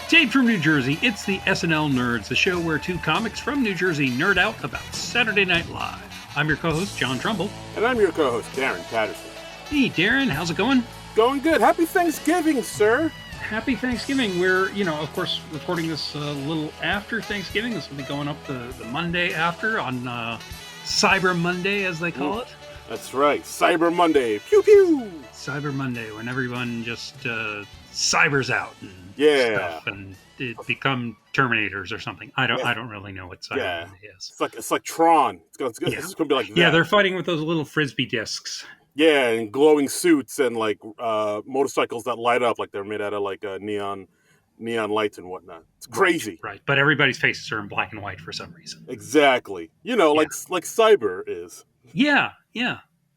Taped from New Jersey, it's the SNL Nerds, the show where two comics from New Jersey nerd out about Saturday Night Live. I'm your co-host, John Trumbull. And I'm your co-host, Darren Patterson. Hey, Darren, how's it going? Going good. Happy Thanksgiving, sir. Happy Thanksgiving. We're, of course, recording this a little after Thanksgiving. This will be going up the Monday after on Cyber Monday, as they call it. That's right. Cyber Monday. Pew, pew. Cyber Monday, when everyone just cybers out and stuff, and it become Terminators or something. I don't really know what Cyber Monday is. It's like Tron. It's going to be like that. Yeah, they're fighting with those little Frisbee discs. Yeah, and glowing suits and like motorcycles that light up like they're made out of like neon lights and whatnot. It's crazy. Right. But everybody's faces are in black and white for some reason. Exactly. Like cyber is. Yeah.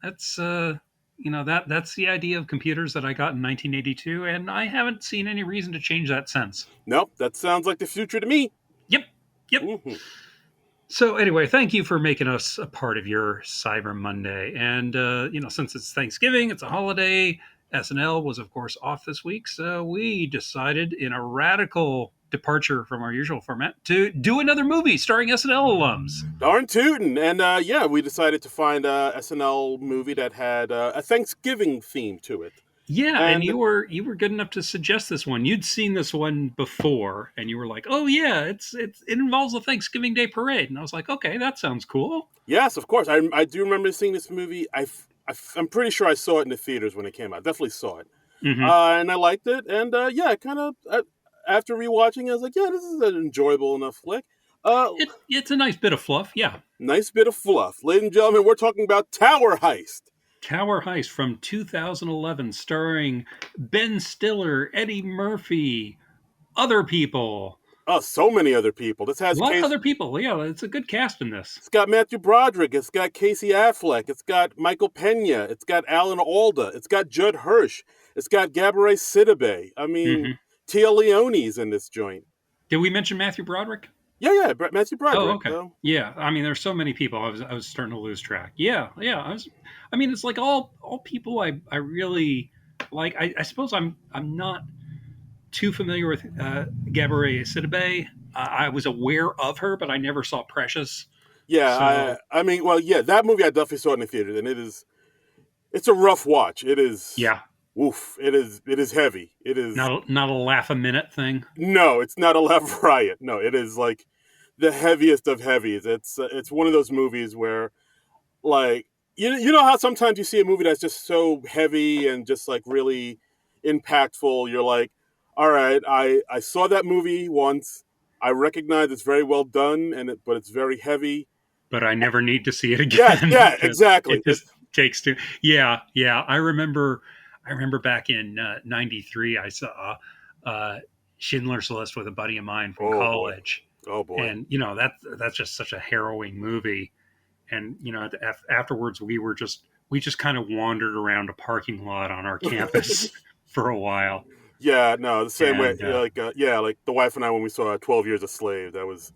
That's that's the idea of computers that I got in 1982, and I haven't seen any reason to change that since. Nope, that sounds like the future to me. Yep. Mm-hmm. So anyway, thank you for making us a part of your Cyber Monday. And, since it's Thanksgiving, it's a holiday. SNL was, of course, off this week. So we decided, in a radical departure from our usual format, to do another movie starring SNL alums. Darn tootin'. And, we decided to find a SNL movie that had a Thanksgiving theme to it. Yeah, and you were good enough to suggest this one. You'd seen this one before, and you were like, "Oh yeah, it involves a Thanksgiving Day parade." And I was like, "Okay, that sounds cool." Yes, of course. I do remember seeing this movie. I'm pretty sure I saw it in the theaters when it came out. Definitely saw it, and I liked it. And after rewatching, I was like, "Yeah, this is an enjoyable enough flick." It's a nice bit of fluff, yeah. Nice bit of fluff, ladies and gentlemen. We're talking about Tower Heist. Tower Heist from 2011, starring Ben Stiller, Eddie Murphy, other people. Oh, so many other people. This has a lot of other people. Yeah, it's a good cast in this. It's got Matthew Broderick. It's got Casey Affleck. It's got Michael Pena. It's got Alan Alda. It's got Judd Hirsch. It's got Gabourey Sidibe. I mean, Tia Leone's in this joint. Did we mention Matthew Broderick? Yeah, Matthew Broderick. Oh, okay. So. Yeah, I mean, there's so many people. I was starting to lose track. Yeah. It's like all people I really like. I suppose I'm not too familiar with Gabourey Sidibe. I was aware of her, but I never saw Precious. Yeah, so. That movie I definitely saw in the theater, and it's a rough watch. It is. Yeah. Oof! It is heavy. It is not a laugh a minute thing. No, it's not a laugh riot. No, it is like the heaviest of heavies. It's one of those movies where, like, you know how sometimes you see a movie that's just so heavy and just like really impactful. You're like, all right, I saw that movie once. I recognize it's very well done, but it's very heavy. But I never need to see it again. Yeah, exactly. It just takes two. Yeah. I remember back in '93, I saw Schindler's List with a buddy of mine from college. Boy. Oh boy! And that's just such a harrowing movie. And afterwards, we just kind of wandered around a parking lot on our campus for a while. Yeah, no, the same way. Like the wife and I when we saw 12 Years a Slave. That was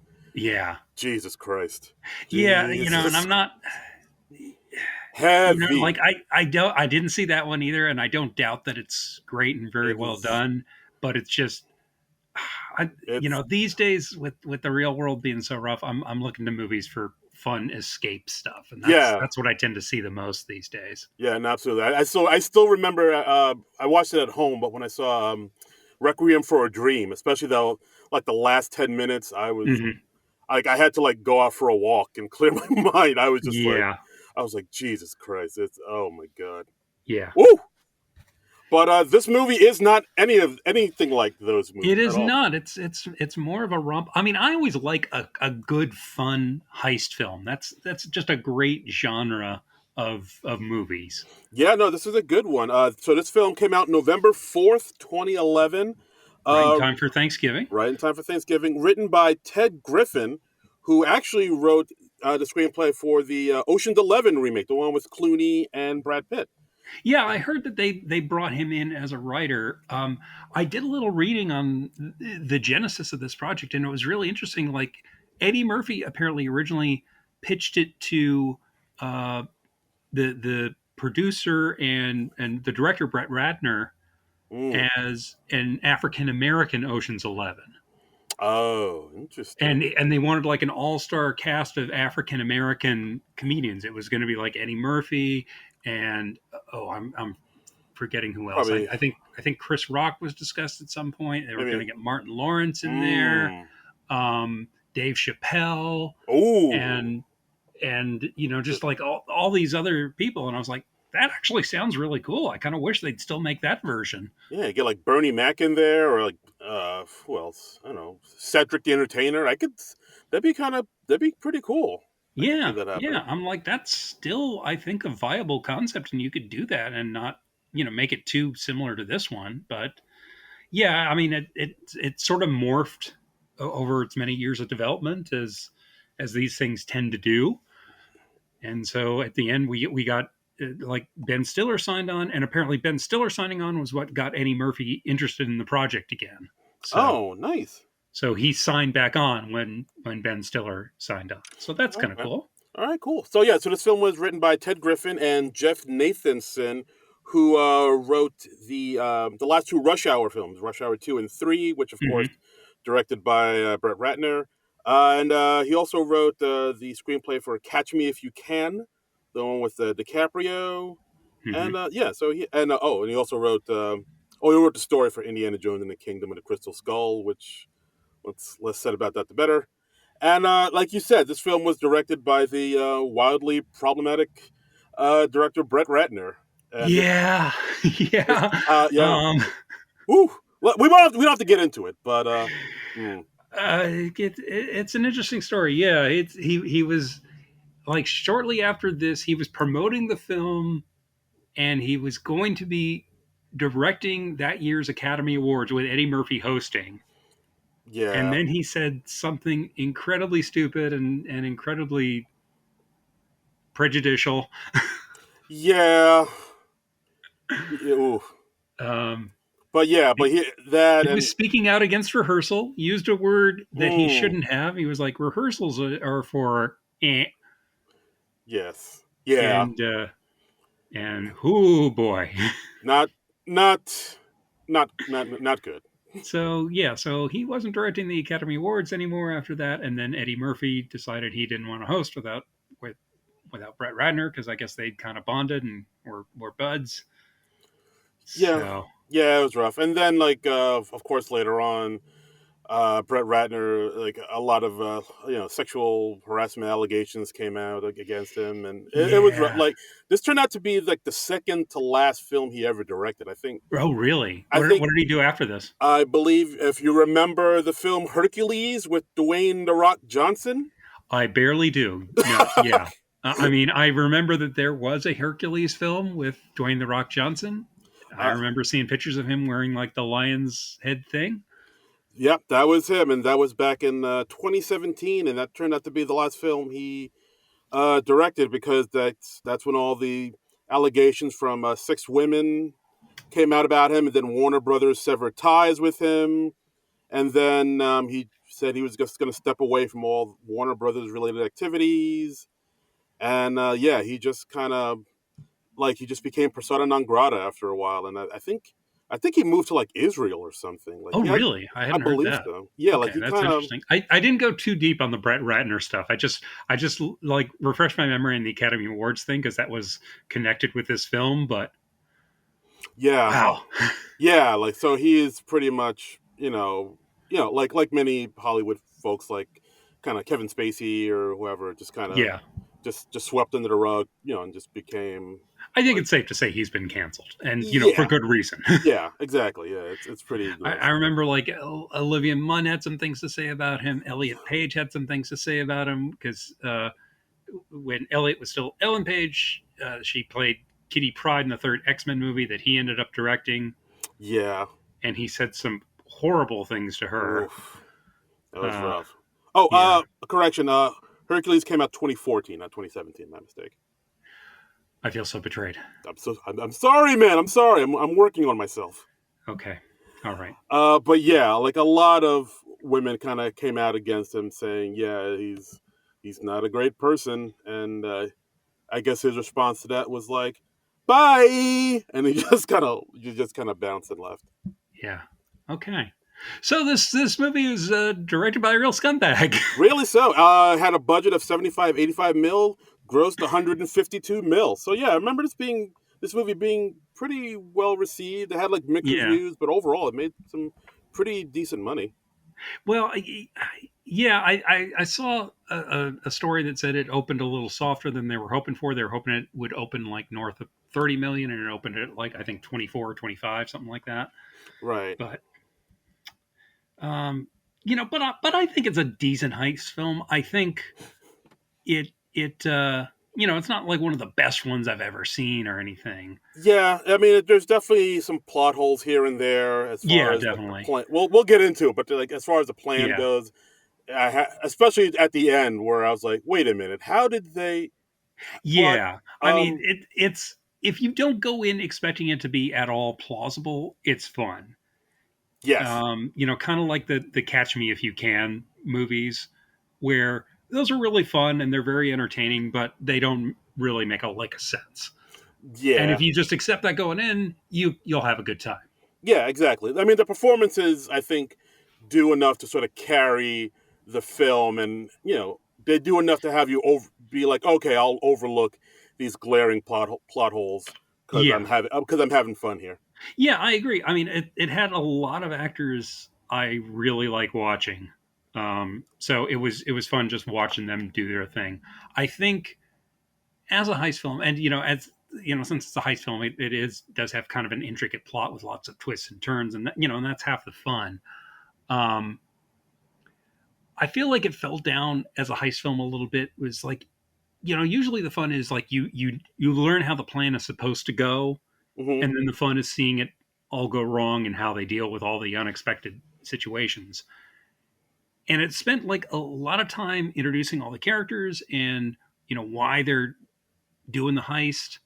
Jesus Christ. Yeah, and I'm not. Heavy. I didn't see that one either, and I don't doubt that it's great and very well done. But it's just, these days with the real world being so rough, I'm looking to movies for fun escape stuff, and that's what I tend to see the most these days. Yeah, and absolutely. I still remember. I watched it at home, but when I saw Requiem for a Dream, especially the last 10 minutes, I was I had to like go out for a walk and clear my mind. I was just I was like, Jesus Christ! Oh my God! Yeah. Woo! But this movie is not anything like those movies. It is not. It's more of a romp. I mean, I always like a good, fun heist film. That's just a great genre of movies. Yeah, no, this is a good one. So this film came out November 4th, 2011. Right in time for Thanksgiving. Right in time for Thanksgiving. Written by Ted Griffin, who actually wrote the screenplay for the Ocean's 11 remake, the one with Clooney and Brad Pitt. Yeah, I heard that they brought him in as a writer. I did a little reading on the genesis of this project, and it was really interesting. Like, Eddie Murphy apparently originally pitched it to the producer and the director, Brett Ratner, Mm. as an African American Ocean's 11. Oh, interesting. And they wanted like an all-star cast of African American comedians. It was going to be like Eddie Murphy and I'm forgetting who else. Probably I think Chris Rock was discussed at some point. They were going maybe. to get Martin Lawrence in there, Mm. Dave Chappelle, Ooh. and just like all these other people. And I was like, that actually sounds really cool. I kind of wish they'd still make that version. Yeah, get like Bernie Mac in there, or like who else? I don't know, Cedric the Entertainer. I could. That'd be pretty cool. I could see Yeah, that yeah. happening. I'm like, that's still, I think, a viable concept, and you could do that and not, make it too similar to this one. But yeah, I mean, it sort of morphed over its many years of development as these things tend to do. And so at the end, we got like Ben Stiller signed on, and apparently Ben Stiller signing on was what got Eddie Murphy interested in the project again. So Oh, nice. so he signed back on when Ben Stiller signed on. So that's kind of Okay. cool. All right, cool. So yeah, so this film was written by Ted Griffin and Jeff Nathanson, who wrote the last two Rush Hour films, Rush Hour 2 and 3, which of course Hmm. directed by Brett Ratner, and he also wrote the screenplay for Catch Me If You Can, the one with DiCaprio, Hmm. and yeah, so and he also wrote he wrote the story for Indiana Jones and the Kingdom of the Crystal Skull, which let's less said about that the better. And like you said, this film was directed by the wildly problematic director Brett Ratner. And Yeah, yeah. yeah, Um, woo. Well, we don't have to get into it, but mm, it's an interesting story. Yeah, he was like shortly after this, he was promoting the film, and he was going to be directing that year's Academy Awards with Eddie Murphy hosting. And yeah, then he said something incredibly stupid and incredibly prejudicial. yeah, ooh. Um, But yeah, but that he was and speaking out against rehearsal, used a word that he mm, shouldn't have. He was like, rehearsals are for eh. yes, yeah, And oh boy. not not not good. So yeah, so he wasn't directing the Academy Awards anymore after that, and then Eddie Murphy decided he didn't want to host with without Brett Ratner because I guess they'd kind of bonded and were buds. Yeah, So yeah, it was rough. And then of course later on Brett Ratner, like a lot of sexual harassment allegations came out against him, and it was yeah. like this turned out to be like the second to last film he ever directed. Oh really? I think What did he do after this? I believe if you remember the film Hercules with Dwayne the Rock Johnson. I barely do. No, yeah. I mean, I remember that there was a Hercules film with Dwayne the Rock Johnson. I uh, remember seeing pictures of him wearing like the lion's head thing. yep, that was him, and that was back in 2017, and that turned out to be the last film he directed because that's when all the allegations from 6 women came out about him, and then Warner Brothers severed ties with him, and then he said he was just going to step away from all Warner Brothers related activities, and yeah, he just kind of he just became persona non grata after a while, and I think he moved to like Israel or something. Like Oh, he had, really? I I hadn't heard believe that. so. Yeah, like Okay, he that's kind of interesting. I didn't go too deep on the Brett Ratner stuff. I just like refreshed my memory in the Academy Awards thing because that was connected with this film. But yeah, wow, yeah, like so he is pretty much like many Hollywood folks like kind of Kevin Spacey or whoever just kind of yeah, just swept under the rug, and just became I think like it's safe to say he's been canceled, and for yeah, good reason. yeah, exactly, yeah, it's pretty I gross. remember like Olivia Munn had some things to say about him. Elliot Page had some things to say about him because when Elliot was still Ellen Page, she played Kitty Pryde in the third X-Men movie that he ended up directing, Yeah, and he said some horrible things to her. oof, that was Uh, rough. Oh, yeah, correction, Hercules came out 2014, not 2017. My mistake. I feel so betrayed. I'm sorry, man. I'm sorry. I'm working on myself. Okay, all right. But yeah, like a lot of women kind of came out against him, saying, "Yeah, he's not a great person," and I guess his response to that was like, bye, and he just kind of you just kind of bounced and left. Yeah. Okay. So this movie is directed by a real scumbag. Really so. Had a budget of 75, 85 mil, grossed 152 mil. So yeah, I remember this movie being pretty well received. It had like mixed Yeah. reviews, but overall it made some pretty decent money. Well, yeah, I saw a story that said it opened a little softer than they were hoping for. They were hoping it would open like north of 30 million, and it opened at like I think 24 or 25, something like that. Right. But but I think it's a decent heist film. I think it it's not like one of the best ones I've ever seen or anything. Yeah, I mean, there's definitely some plot holes here and there as far Yeah, as like the definitely. plan. We'll get into it, but like as far as the plan Yeah. goes, especially at the end where I was like, wait a minute, how did they? But Yeah. I mean, um, it's if you don't go in expecting it to be at all plausible, it's fun. yes, Kind of like the Catch Me If You Can movies, where those are really fun and they're very entertaining, but they don't really make a lick of sense. And if yeah, you just accept that going in, you'll have a good time. yeah, exactly. I mean, the performances I think do enough to sort of carry the film, and they do enough to have you be like, okay, I'll overlook these glaring plot holes Yeah. because I'm having fun here. Yeah, I agree. I mean, it had a lot of actors I really like watching. So it was fun just watching them do their thing. I think as a heist film, and since it's a heist film, it does have kind of an intricate plot with lots of twists and turns, and and that's half the fun. Um, I feel like it fell down as a heist film a little bit. It was like usually the fun is like you learn how the plan is supposed to go, Hmm. and then the fun is seeing it all go wrong and how they deal with all the unexpected situations. And it spent like a lot of time introducing all the characters and why they're doing the heist,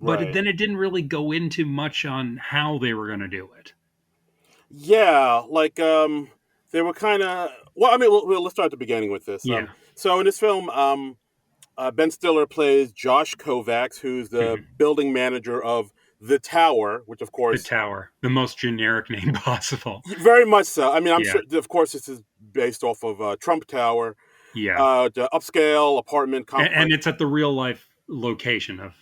but Right. then it didn't really go into much on how they were going to do it. Yeah, like they were kind of well. I mean, let's start at the beginning with this. Yeah. So in this film, Ben Stiller plays Josh Kovacs, who's the Mhm. building manager of the Tower, which of The course, Tower, the most generic name possible. very much so. I mean, I'm Yeah. sure, of course, this is based off of Trump Tower, Yeah. the upscale apartment And complex. it's at the real life location of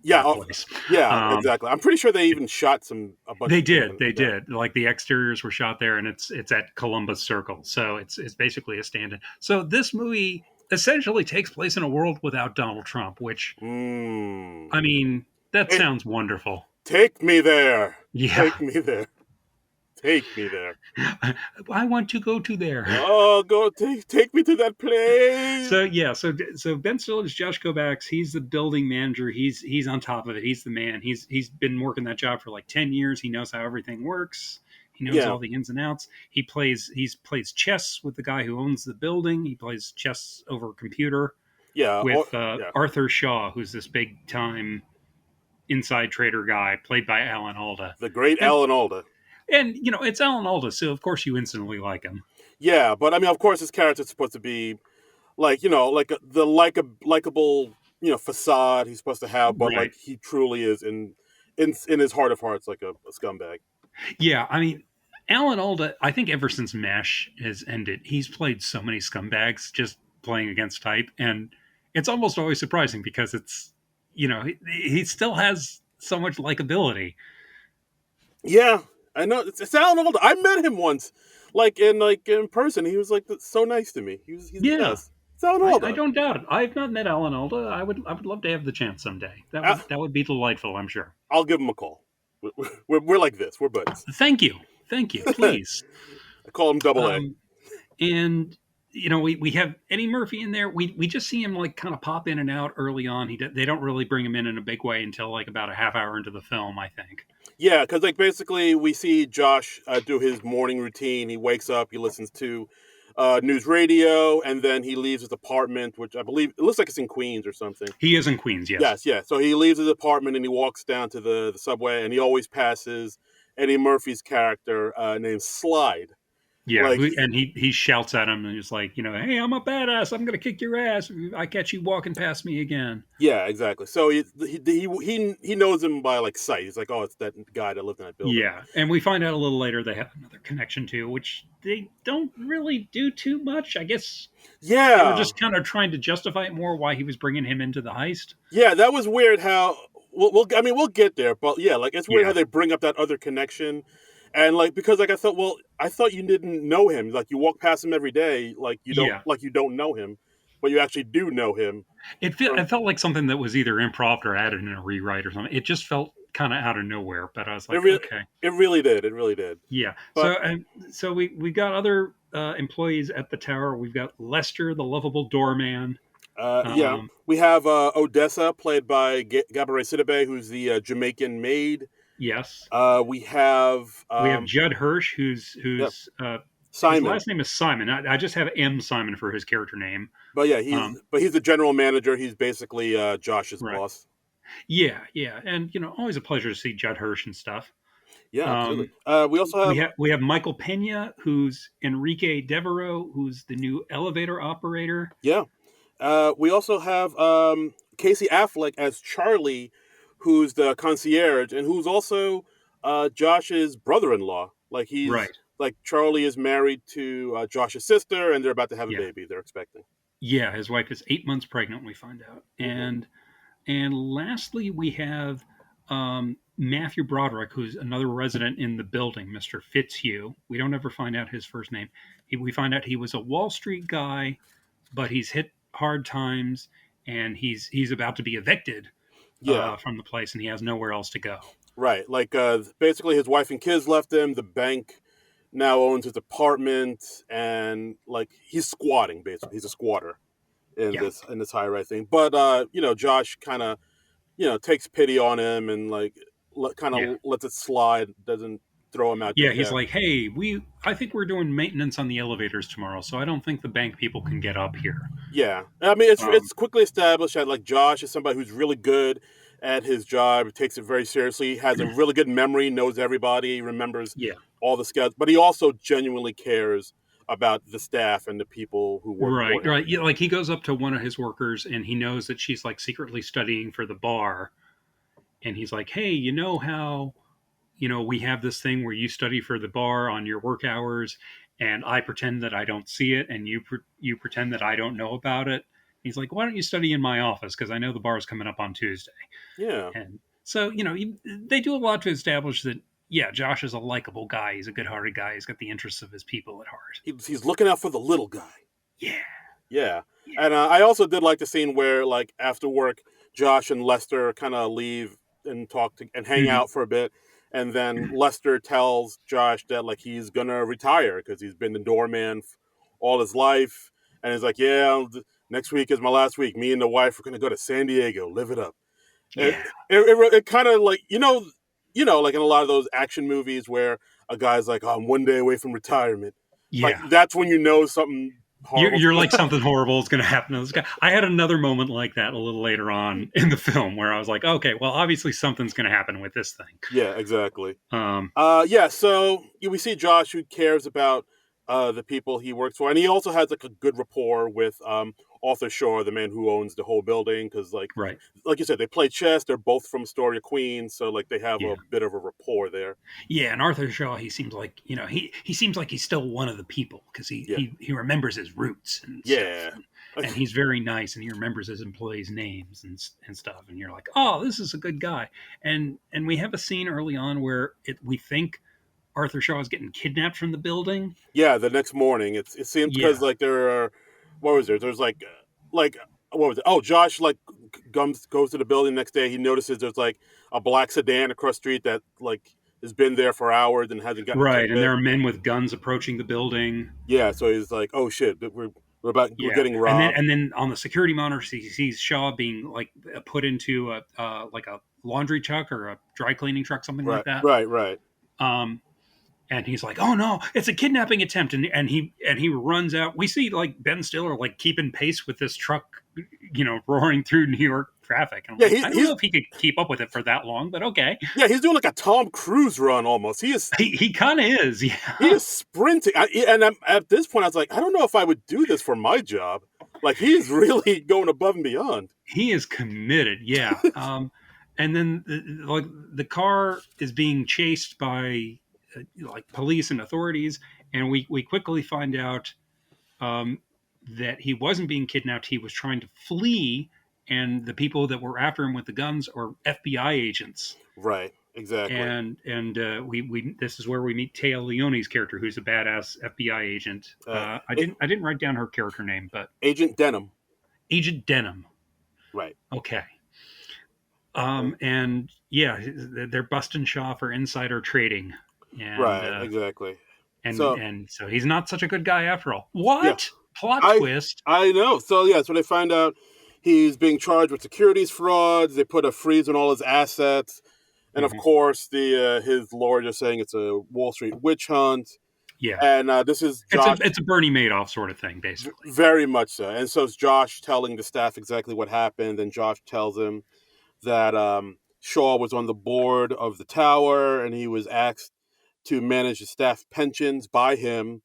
Yeah, that place. yeah, Um, exactly. I'm pretty sure they even shot a bunch They of scenes did. They there. did. Like the exteriors were shot there, and it's at Columbus Circle, so it's basically a stand-in. So this movie essentially takes place in a world without Donald Trump, which Mm. I mean that Hey, sounds wonderful. take me there. Yeah, Take me there. Take me there. I want to go to there. Oh, go take me to that place. So yeah, so Ben Stiller's Josh Kovacs. He's the building manager. He's on top of it. He's the man. He's been working that job for like 10 years. He knows how everything works. He knows Yeah, all the ins and outs. He plays chess with the guy who owns the building. He plays chess over a computer yeah, with yeah. Arthur Shaw, who's this big time inside trader guy played by Alan Alda. The great And Alan Alda. and it's Alan Alda, so of course you instantly like him. Yeah, but I mean, of course, his character's supposed to be like like the likable facade he's supposed to have, but Right. like he truly is in his heart of hearts like a scumbag. Yeah, I mean, Alan Alda, I think ever since MASH has ended, he's played so many scumbags just playing against type. And it's almost always surprising because he still has so much likability. Yeah, I know it's Alan Alda. I met him once, like in person. He was like so nice to me. He's the Yeah, best. It's Alan I Alda. don't doubt it. I've not met Alan Alda. I would love to have the chance someday. That I, would that would be delightful, I'm sure. I'll give him a call. We're like this. We're buddies. Thank you. Thank you. I Please. call him Double A. Um, and we have Eddie Murphy in there. We just see him like kind of pop in and out early on. They don't really bring him in a big way until like about a half hour into the film, I think. Yeah, because like basically we see Josh do his morning routine. He wakes up, he listens to news radio, and then he leaves his apartment, which I believe it looks like it's in Queens or something. He is in Queens, yes. Yes, yeah. So he leaves his apartment and he walks down to the subway, and he always passes Eddie Murphy's character named Slide. Yeah, Like, and he shouts at him and he's like, hey, I'm a badass. I'm gonna kick your ass if I catch you walking past me again. yeah, exactly. So he knows him by like sight. He's like, oh, it's that guy that lived in that building. Yeah, and we find out a little later they have another connection too, which they don't really do too much. I guess they were Yeah, just kind of trying to justify it more why he was bringing him into the heist. yeah, that was weird. How I mean, we'll get there, but yeah, like it's weird how Yeah, they bring up that other connection, and like because like I thought, well, I thought you didn't know him. Like you walk past him every day, yeah. like you don't know him, but you actually do know him. It felt like something that was either improv or added in a rewrite or something. It just felt kind of out of nowhere. But I was It like, really, okay, it really did. It really did. yeah. But So we got other employees at the tower. We've got Lester, the lovable doorman. yeah, Um, we have Odessa, played by Gabourey Sidibe, who's the Jamaican maid. yes, We have we have Judd Hirsch, yep, who's his Simon. last name is Simon. I just have M Simon for his character name. But yeah, Um, he's the general manager. He's basically Josh's right. boss. Yeah, yeah, and always a pleasure to see Judd Hirsch and stuff. Yeah, absolutely. Um, We also have we have Michael Pena, who's Enrique Devereaux, who's the new elevator operator. yeah. We also have Casey Affleck as Charlie, who's the concierge and who's also Josh's brother-in-law. Right. Like Charlie is married to Josh's sister, and they're about to have a Yeah. baby. They're expecting. Yeah, his wife is 8 months pregnant. We find out, Hmm. and lastly, we have Matthew Broderick, who's another resident in the building, Mister Fitzhugh. We don't ever find out his first name. We find out he was a Wall Street guy, but he's hit hard times, and he's about to be evicted Yeah, from the place, and he has nowhere else to go. right. Like basically, his wife and kids left him. The bank now owns his apartment, and like he's squatting. Basically, he's a squatter Yeah, in this high rise thing. But Josh kind of takes pity on him and like kind yeah. of lets it slide, doesn't throw him out Yeah, just he's yet. like, hey, I think we're doing maintenance on the elevators tomorrow, so I don't think the bank people can get up here. Yeah, I mean Um, it's quickly established that like Josh is somebody who's really good at his job, takes it very seriously, has a really good memory, knows everybody, remembers yeah, all the scouts, but he also genuinely cares about the staff and the people who work right, for him. right. Yeah, like he goes up to one of his workers and he knows that she's like secretly studying for the bar, and he's like, hey, you know how we have this thing where you study for the bar on your work hours, and I pretend that I don't see it, and you pretend that I don't know about it. He's like, why don't you study in my office? Because I know the bar is coming up on Tuesday. Yeah, And so, they do a lot to establish that, yeah, Josh is a likable guy. He's a good hearted guy. He's got the interests of his people at heart. he's looking out for the little guy. Yeah. Yeah, Yeah. and I also did like the scene where like after work, Josh and Lester kind of leave and and hang Mhm. out for a bit, and then Lester tells Josh that like he's gonna retire because he's been the doorman all his life, and he's like, yeah, next week is my last week. Me and the wife are gonna go to San Diego, live it up. It Yeah. it kind of like like in a lot of those action movies where a guy's like, oh, I'm one day away from retirement. Like Yeah. that's when you know something horrible. You're like something horrible is going to happen to this guy. I had another moment like that a little later on in the film where I was like, okay, well, obviously something's going to happen with this thing. Yeah, exactly. Um, Yeah, so we see Josh who cares about the people he works for, and he also has like a good rapport with Arthur Shore, the man who owns the whole building, because right. like you said, they play chess. They're both from Astoria, Queens, so like they have Yeah. a bit of a rapport there. Yeah. And Arthur Shaw, he seems like, he seems like he's still one of the people because Yeah, he remembers his roots and stuff. yeah, And he's very nice and he remembers his employees' names and stuff. And you're like, oh, this is a good guy. And we have a scene early on where we think Arthur Shaw is getting kidnapped from the building. yeah. The next morning, it seems because Yeah. like there are what was there? There's like what was it? Oh, Josh like goes to the building the next day. He notices there's like a black sedan across the street that like has been there for hours and hasn't gotten a Right. And ticket. there are men with guns approaching the building. Yeah, so he's like, "Oh shit, we're Yeah, getting and then robbed." on the security monitor, he sees Shaw being like put into a like a laundry truck or a dry cleaning truck, something like Right, that. right, right. Um, and he's like, "Oh no, it's a kidnapping attempt!" And he runs out. We see like Ben Stiller like keeping pace with this truck, roaring through New York. traffic. And I'm Yeah, like, I don't know if he could keep up with it for that long, but okay. yeah, he's doing like a Tom Cruise run almost. He kind of is, He yeah. is sprinting, at this point, I was like, I don't know if I would do this for my job. Like, he is really going above and beyond. He is committed, yeah. And then like the car is being chased by like police and authorities, and we quickly find out um, that he wasn't being kidnapped. He was trying to flee, and the people that were after him with the guns are FBI agents. Right, exactly. And we this is where we meet Taya Leone's character, who's a badass FBI agent. Uh, I didn't write down her character name, but Agent Denham. Agent Denham. Right. Okay. Uh, And yeah, they're busting Shaw for insider trading, and right, exactly. and so he's not such a good guy after all. Yeah, What plot I twist? I know. So yeah, so they find out he's being charged with securities frauds. They put a freeze on all his assets, and of Mhm. course, the his lawyers are saying it's a Wall Street witch hunt. Yeah, And this is it's a Josh, it's a Bernie Madoff sort of thing, basically. very much so. And so it's Josh telling the staff exactly what happened. And Josh tells him that Shaw was on the board of the tower, and he was asked to manage the staff pensions by him.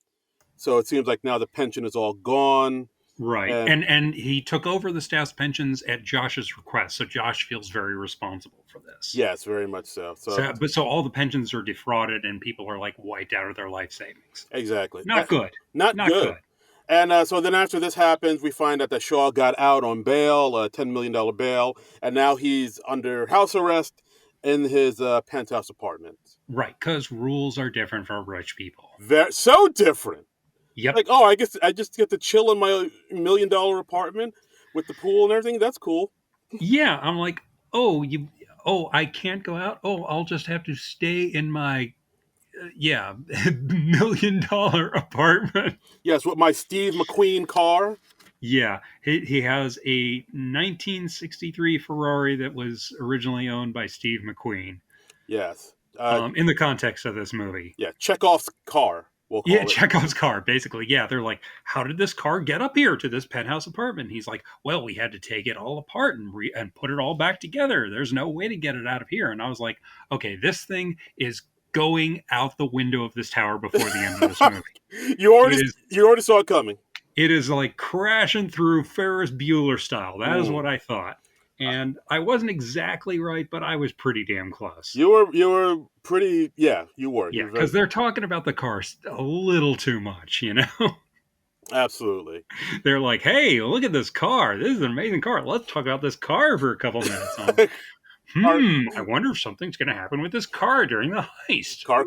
So it seems like now the pension is all gone. Right, And and he took over the staff's pensions at Josh's request, so Josh feels very responsible for this. yes, very much so. So So all the pensions are defrauded, and people are like wiped out of their life savings. exactly, Not good. not Not good. good. And so then after this happens, we find out that Shaw got out on bail, a $10 million bail, and now he's under house arrest in his penthouse apartment. Right, because rules are different for rich people. So different. Yep. Like, oh, I guess I just get to chill in my $1 million apartment with the pool and everything. That's cool. Yeah, I'm like, oh, I can't go out. Oh, I'll just have to stay in my, yeah, $1 million apartment. Yes, with my Steve McQueen car. Yeah, he has a 1963 Ferrari that was originally owned by Steve McQueen. Yes. In the context of this movie. Yeah, Chekhov's car, we'll Yeah, call it. Chekhov's car, basically. Yeah, they're like, how did this car get up here to this penthouse apartment? He's like, well, we had to take it all apart and put it all back together. There's no way to get it out of here. And I was like, okay, this thing is going out the window of this tower before the end of this movie. You already saw it coming. It is like crashing through Ferris Bueller style. That is Ooh. what I thought. And I wasn't exactly right, but I was pretty damn close. You were pretty, yeah, you were. Yeah, because they're talking about the car a little too much, you know? Absolutely. They're like, hey, look at this car. This is an amazing car. Let's talk about this car for a couple minutes. I wonder if something's going to happen with this car during the heist. Car.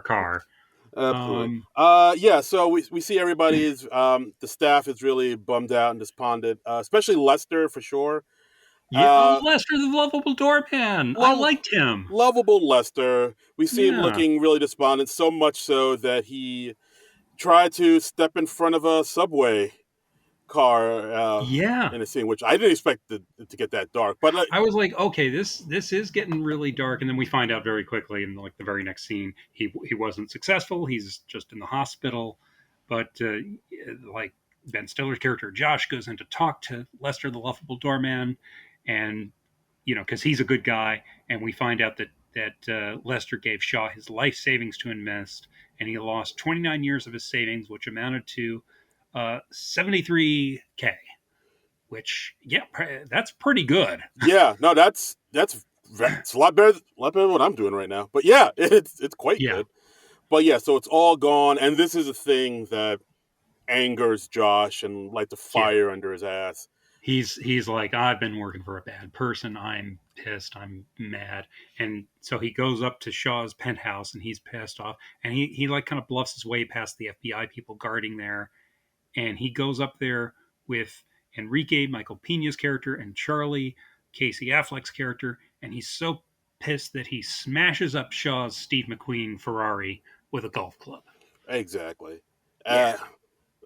Car. Absolutely. Yeah, so we see everybody's, the staff is really bummed out and despondent, especially Lester for sure. Yeah, Lester, the lovable doorman. I liked him. Lovable Lester. We see him looking really despondent, so much so that he tried to step in front of a subway car in a scene, which I didn't expect it to get that dark. But I was like, okay, this is getting really dark, and then we find out very quickly in like the very next scene he wasn't successful. He's just in the hospital, but like Ben Stiller's character Josh goes in to talk to Lester, the lovable doorman, and because he's a good guy, and we find out that Lester gave Shaw his life savings to invest, and he lost 29 years of his savings, which amounted to $73K, which that's pretty good. Yeah, no, that's a lot better than what I'm doing right now. But yeah, it's quite good. But yeah, so it's all gone, and this is a thing that angers Josh and like the fire under his ass. He's like, I've been working for a bad person. I'm pissed. I'm mad. And so he goes up to Shaw's penthouse and he's pissed off. And he like kind of bluffs his way past the FBI people guarding there. And he goes up there with Enrique, Michael Pena's character, and Charlie, Casey Affleck's character. And he's so pissed that he smashes up Shaw's Steve McQueen Ferrari with a golf club. Exactly.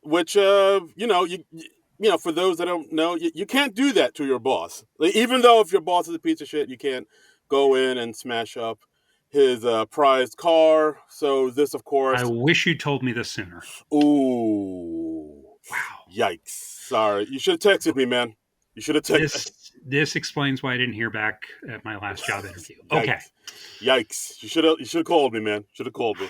Which, for those that don't know, you can't do that to your boss. Like, even though if your boss is a piece of shit, you can't go in and smash up his prized car. So this, of course... I wish you told me this sooner. Ooh. Wow. Yikes. Sorry, you should have texted me, man. You should have texted. This explains why I didn't hear back at my last job interview. Okay. Yikes! Yikes! You should have called me, man. Should have called me.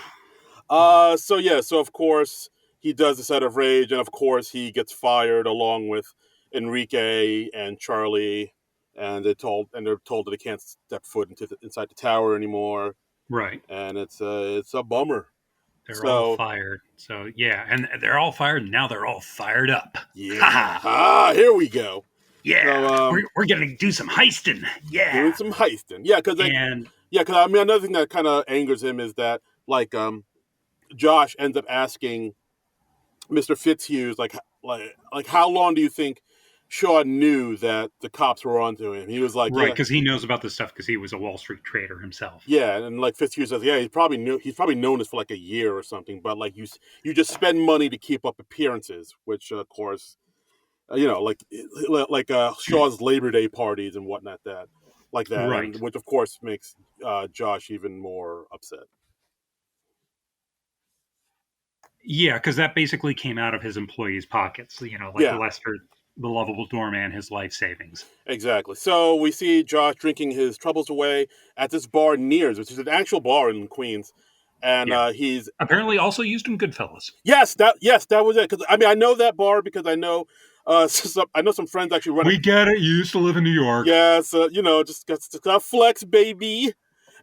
So yeah, so of course he does the set of rage, and of course he gets fired along with Enrique and Charlie, and they're told that they can't step foot inside the tower anymore, Right. and it's a bummer. They're all So fired. So yeah, and they're all fired. And now they're all fired up. yeah, Haha. here we go. Yeah, So we're gonna do some heisting. doing Yeah, some heisting, yeah, because and I mean another thing that kind of angers him is that like Josh ends up asking Mr. Fitzhughes, like how long do you think Shaw knew that the cops were onto him? He was like, right, yeah, because he knows about this stuff because he was a Wall Street trader himself. yeah, and like Fitzhughes says, yeah, he's probably known this for like a year or something, but like you just spend money to keep up appearances, which of course, Shaw's Labor Day parties and whatnot that, Right. and which of course makes Josh even more upset. Yeah, because that basically came out of his employees' pockets. Like Yeah, Lester, the lovable doorman, his life savings. exactly. So we see Josh drinking his troubles away at this bar Nears, which is an actual bar in Queens, and Yeah. he's Apparently, also used in Goodfellas. yes, that was it. Because I mean, I know that bar because I know I know some friends actually run. We get it. You used to live in New York. Yes, just got flex, baby.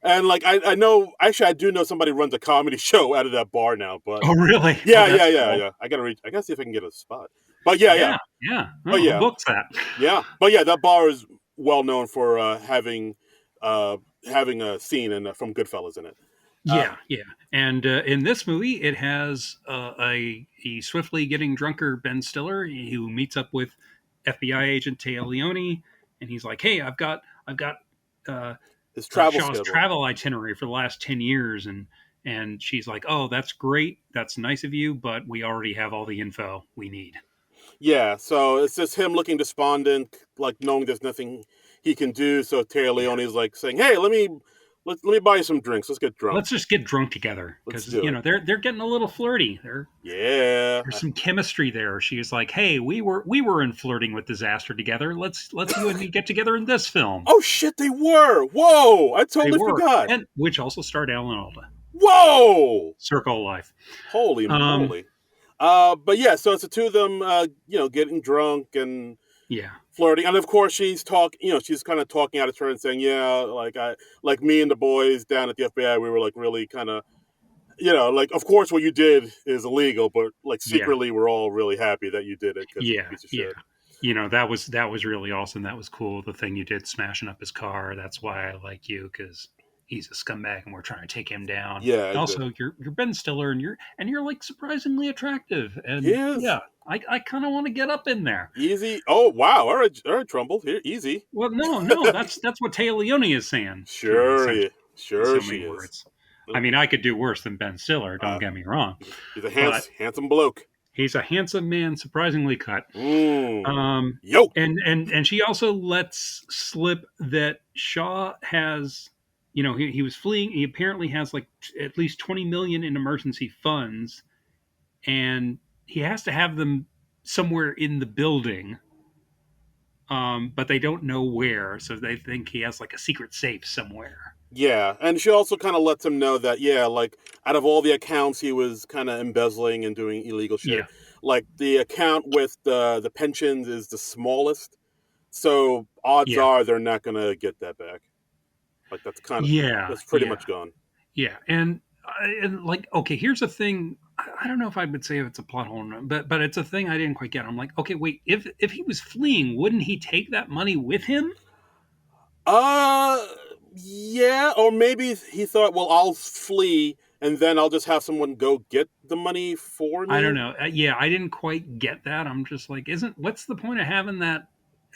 And like I know, actually, I do know somebody runs a comedy show out of that bar now. But Oh, really? yeah, Oh, yeah, that's yeah, cool. yeah. I gotta see if I can get a spot. But yeah. Yeah, yeah. But Oh, who yeah, books that? yeah. But yeah, that bar is well known for uh, having a scene from Goodfellas in it. Uh, Yeah, yeah. And in this movie, it has a swiftly getting drunker Ben Stiller who meets up with FBI agent Taya Leone, and he's like, "Hey, I've got uh, his travel Shaw's schedule. travel itinerary for the last 10 years," and she's like, "Oh, that's great. That's nice of you, but we already have all the info we need." Yeah, so it's just him looking despondent, like knowing there's nothing he can do. So Terry Yeah. Leone is like saying, "Hey, let me buy you some drinks. Let's get drunk. Let's just get drunk together Let's because do it." they're getting a little flirty. Yeah. There's some chemistry there. She's like, "Hey, we were in flirting with disaster together. Let's you and me get together in this film." Oh shit, they were. Whoa, I They totally were, forgot. and which also starred Alan Alda. Whoa, Circle of Life. holy Um, moly. But yeah, so it's the two of them, getting drunk and yeah, flirting, and of course she's kind of talking out of turn, saying, "Yeah, like me and the boys down at the FBI, we were like really kind of." Like, of course, what you did is illegal, but like yeah, secretly, we're all really happy that you did it because you're a yeah, piece of yeah. shit. That was really awesome. That was cool. The thing you did, smashing up his car. That's why I like you because he's a scumbag and we're trying to take him down. Yeah, And also, you're Ben Stiller and you're like surprisingly attractive. he And is yeah, I kind of want to get up in there. easy. Oh wow! All right, Trumbull, here, easy. Well, no, that's what Taya Leone is saying. Sure, In sure so she many is. words. I mean, I could do worse than Ben Stiller. Don't Uh, get me wrong, he's a but handsome bloke. he's a handsome man, surprisingly cut. Yo. And she also lets slip that Shaw has, he was fleeing. He apparently has like at least 20 million in emergency funds, and he has to have them somewhere in the building. But they don't know where, so they think he has like a secret safe somewhere. Yeah, and she also kind of lets him know that, yeah, like out of all the accounts he was kind of embezzling and doing illegal shit, Yeah, like the account with the pensions is the smallest, so odds yeah, are they're not gonna get that back. Like yeah, that's pretty yeah. much gone. Yeah, and like, okay, here's the thing. I don't know if I would say it's a plot hole, but it's a thing I didn't quite get. I'm like, okay, wait, if he was fleeing, wouldn't he take that money with him? Uh, yeah, or maybe he thought, well, I'll flee and then I'll just have someone go get the money for I don't me. know. Yeah, I didn't quite get that. I'm just like, what's the point of having that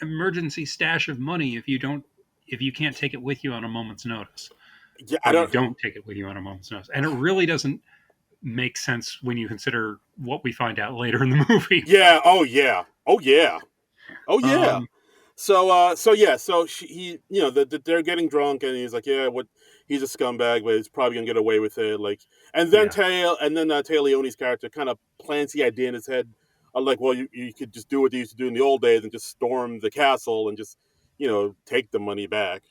emergency stash of money if you can't take it with you on a moment's notice, Yeah, I or you don't. don't take it with you on a moment's notice, and it really doesn't make sense when you consider what we find out later in the movie. Yeah. Oh yeah. Oh yeah. Oh yeah. Um, So yeah, he, they're getting drunk, and he's like, yeah, what? He's a scumbag, but he's probably gonna get away with it. Like, and then yeah, Tay Leone's character kind of plants the idea in his head like, well, you could just do what they used to do in the old days and just storm the castle and just, take the money back.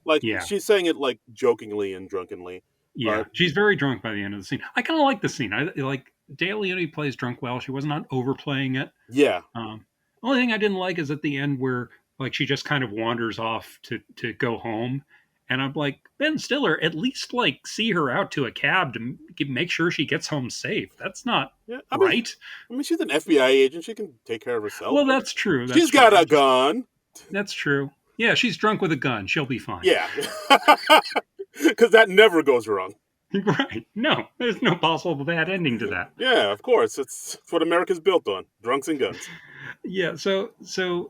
Like, Yeah, she's saying it like jokingly and drunkenly, yeah. but She's very drunk by the end of the scene. I kind of like the scene. I like Dale Leone plays drunk well. She was not overplaying it. yeah, Um, only thing I didn't like is at the end where like she just kind of wanders off to go home, and I'm like, Ben Stiller, at least like see her out to a cab to make sure she gets home safe. That's not yeah. right. I mean, she's an FBI agent. She can take care of herself. Well, that's true. That's She's true. got a gun. That's true. Yeah, she's drunk with a gun. She'll be fine. Yeah, because that never goes wrong. Right. No, there's no possible bad ending to that. Yeah, of course. It's what America's built on: drunks and guns. Yeah, so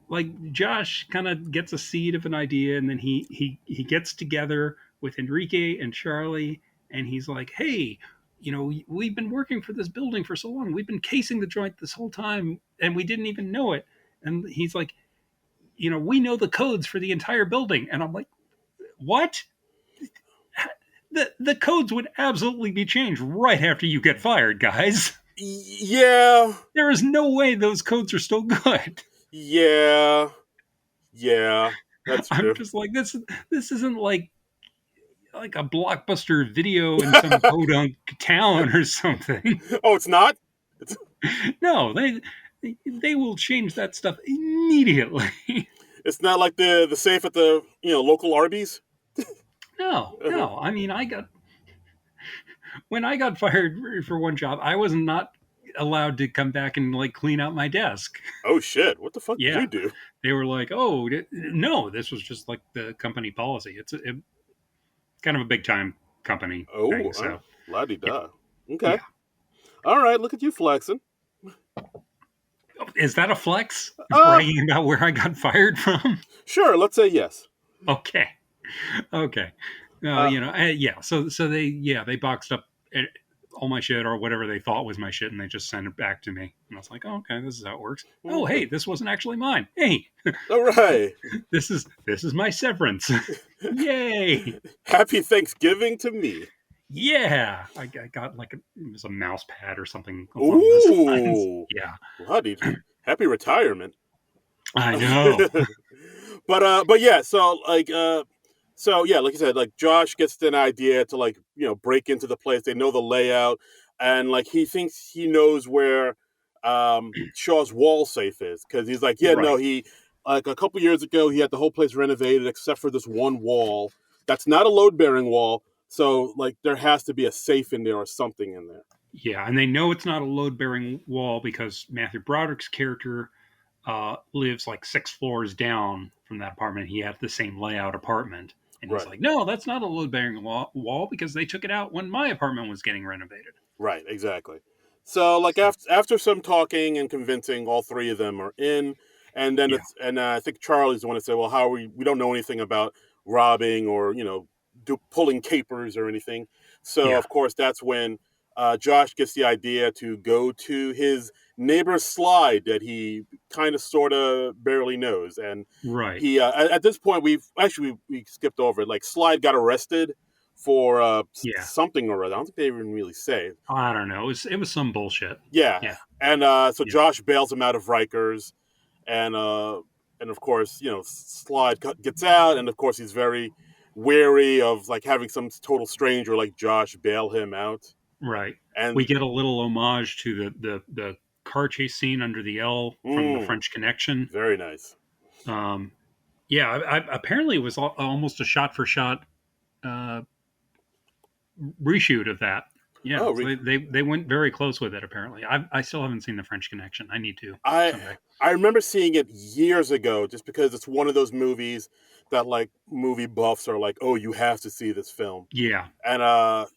like Josh kind of gets a seed of an idea, and then he gets together with Enrique and Charlie, and he's like, hey, we've been working for this building for so long. We've been casing the joint this whole time, and we didn't even know it. And he's like, we know the codes for the entire building. And I'm like, what? The codes would absolutely be changed right after you get fired, guys. Yeah. There is no way those codes are still good. Yeah. Yeah. That's I'm true. just like, this isn't like a blockbuster video in some podunk town or something. Oh, it's not? No, they will change that stuff immediately. It's not like the safe at the local Arby's? No. I mean, when I got fired for one job, I was not allowed to come back and like clean out my desk. Oh shit! What the fuck did Yeah, you do? they were like, "Oh, no, this was just like the company policy. It's kind of a big time company Oh, thing." So, la di yeah, da. Okay. yeah. All right. Look at you flexing. Is that a flex? Uh, Bragging about where I got fired from? sure. Let's say yes. Okay, okay. Uh, Yeah. So they boxed up all my shit or whatever they thought was my shit, and they just sent it back to me. And I was like, oh, okay, this is how it works. Oh, okay. hey, this wasn't actually mine. Hey, All right. this is my severance. Yay! Happy Thanksgiving to me. Yeah, I got like it was a mouse pad or something along those lines. Ooh. Yeah, Bloody. Happy retirement. I know. but yeah, so yeah, like you said, like Josh gets an idea to like break into the place. They know the layout, and like he thinks he knows where Shaw's wall safe is because he's like, yeah, no, Right. he like a couple years ago he had the whole place renovated except for this one wall that's not a load bearing wall. So like there has to be a safe in there or something in there. Yeah, and they know it's not a load bearing wall because Matthew Broderick's character lives like 6 floors down from that apartment. He had the same layout apartment. And he's Right, like, no, that's not a load bearing wall because they took it out when my apartment was getting renovated. right, exactly. So like So, after some talking and convincing, all three of them are in, and then yeah, I think Charlie's the one to say, well, how are we don't know anything about robbing or pulling capers or anything. So yeah, of course that's when Josh gets the idea to go to his neighbor's slide that he kind of sort of barely knows, and right. he at this point we skipped over it. Like Slide got arrested for Yeah. something or other. I don't think they even really say. I don't know. It was some bullshit. Yeah, Yeah. and so Yeah. Josh bails him out of Rikers, and of course Slide gets out, and of course he's very wary of like having some total stranger like Josh bail him out, Right. We and get a little homage to the car chase scene under the L from the French Connection. very nice. Um, yeah, apparently it was almost a shot for shot uh, reshoot of that. Yeah, Oh, so they went very close with it. Apparently, I still haven't seen the French Connection. I need to I someday. I remember seeing it years ago, just because it's one of those movies that like movie buffs are like, oh, you have to see this film. Yeah, And